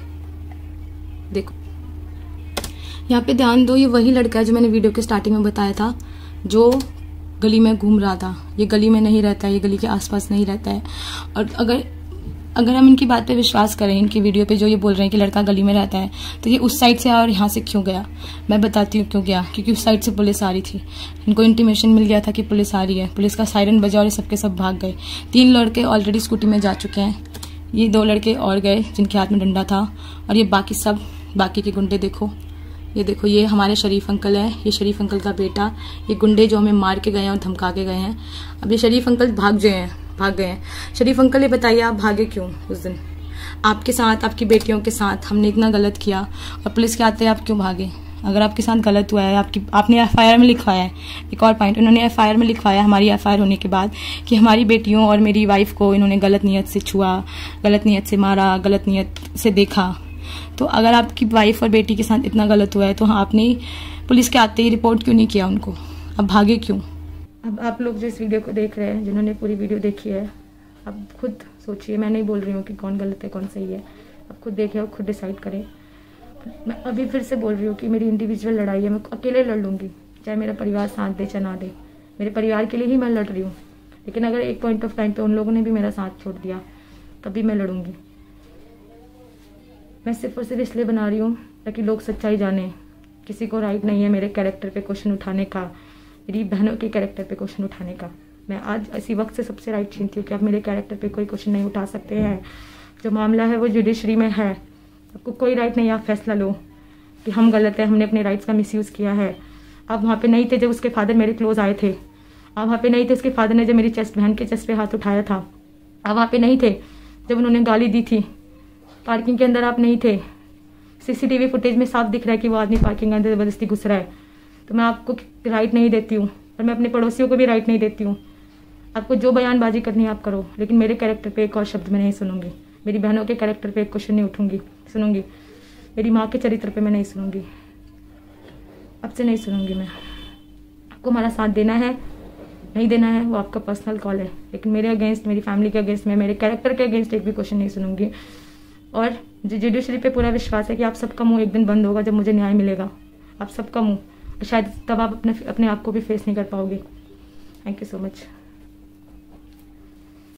देखो। यहाँ पे ध्यान दो, ये वही लड़का है जो मैंने वीडियो के स्टार्टिंग में बताया था, जो गली में घूम रहा था। ये गली में नहीं रहता है, ये गली के आसपास नहीं रहता है। और अगर हम इनकी बात पे विश्वास करें, इनकी वीडियो पे जो ये बोल रहे हैं कि लड़का गली में रहता है, तो ये उस साइड से आया और यहाँ से क्यों गया? मैं बताती हूँ क्यों गया, क्योंकि उस साइड से पुलिस आ रही थी। इनको इंटीमेशन मिल गया था कि पुलिस आ रही है, पुलिस का सायरन बजा और ये सबके सब भाग गए। 3 लड़के ऑलरेडी स्कूटी में जा चुके हैं, ये 2 लड़के और गए जिनके हाथ में डंडा था, और ये बाकी के गुंडे देखो, ये देखो, ये हमारे शरीफ अंकल है, ये शरीफ अंकल का बेटा, ये गुंडे जो हमें मार के गए हैं और धमका के गए हैं। अब ये शरीफ अंकल भाग गए हैं। शरीफ अंकल ये बताइए आप भागे क्यों? उस दिन आपके साथ, आपकी बेटियों के साथ हमने इतना गलत किया और पुलिस के आते आप क्यों भागे? अगर आपके साथ गलत हुआ है, आपने एफआईआर में लिखवाया है, एक और पॉइंट, उन्होंने एफआईआर में लिखवाया हमारी एफआईआर होने के बाद कि हमारी बेटियों और मेरी वाइफ को इन्होंने गलत नीयत से छुआ, गलत नीयत से मारा, गलत नीयत से देखा। तो अगर आपकी वाइफ और बेटी के साथ इतना गलत हुआ है, तो हाँ, आपने पुलिस के आते ही रिपोर्ट क्यों नहीं किया उनको? अब भागे क्यों? अब आप लोग जो इस वीडियो को देख रहे हैं, जिन्होंने पूरी वीडियो देखी है, अब खुद सोचिए। मैं नहीं बोल रही हूँ कि कौन गलत है कौन सही है, अब खुद देखें और खुद डिसाइड करें। मैं अभी फिर से बोल रही हूँ कि मेरी इंडिविजुअल लड़ाई है, मैं अकेले लड़ लूँगी, चाहे मेरा परिवार साथ दे चाहे ना दे। मेरे परिवार के लिए ही मैं लड़ रही हूँ, लेकिन अगर एक पॉइंट ऑफ टाइम पे उन लोगों ने भी मेरा साथ छोड़ दिया, तभी मैं लड़ूंगी। मैं सिर्फ और सिर्फ इसलिए बना रही हूँ ताकि लोग सच्चाई जाने। किसी को राइट नहीं है मेरे कैरेक्टर पे क्वेश्चन उठाने का, मेरी बहनों के कैरेक्टर पे क्वेश्चन उठाने का। मैं आज इसी वक्त से सबसे राइट छीनती हूँ कि आप मेरे कैरेक्टर पे कोई क्वेश्चन नहीं उठा सकते हैं। जो मामला है वो जुडिशरी में है, आपको कोई राइट नहीं, आप फैसला लो कि हम गलत है, हमने अपने राइट्स का मिसयूज़ किया है। आप वहाँ पे नहीं थे जब उसके फादर मेरे क्लोज आए थे, आप वहाँ पे नहीं थे उसके फादर ने जब मेरी बहन के चेस्ट पे हाथ उठाया था, आप वहाँ पे नहीं थे जब उन्होंने गाली दी थी, पार्किंग के अंदर आप नहीं थे। सीसीटीवी फुटेज में साफ दिख रहा है कि वो आदमी पार्किंग के अंदर जबरदस्ती घुस रहा है। तो मैं आपको राइट नहीं देती हूँ और मैं अपने पड़ोसियों को भी राइट नहीं देती हूँ। आपको जो बयानबाजी करनी है आप करो, लेकिन मेरे कैरेक्टर पे एक और शब्द मैं नहीं सुनूंगी, मेरी बहनों के कैरेक्टर पे एक क्वेश्चन नहीं सुनूंगी, मेरी माँ के चरित्र पे मैं नहीं सुनूंगी, अब से नहीं सुनूंगी मैं। आपको हमारा साथ देना है, नहीं देना है वो आपका पर्सनल कॉल है, लेकिन मेरे अगेंस्ट, मेरी फैमिली के अगेंस्ट, मैं मेरे कैरेक्टर के अगेंस्ट एक भी क्वेश्चन नहीं सुनूंगी। और जुडिशरी पे पूरा विश्वास है कि आप सबका मुंह एक दिन बंद होगा जब मुझे न्याय मिलेगा, आप सबका मुंह, शायद तब आप अपने आप को भी फेस नहीं कर पाओगे। Thank you so much.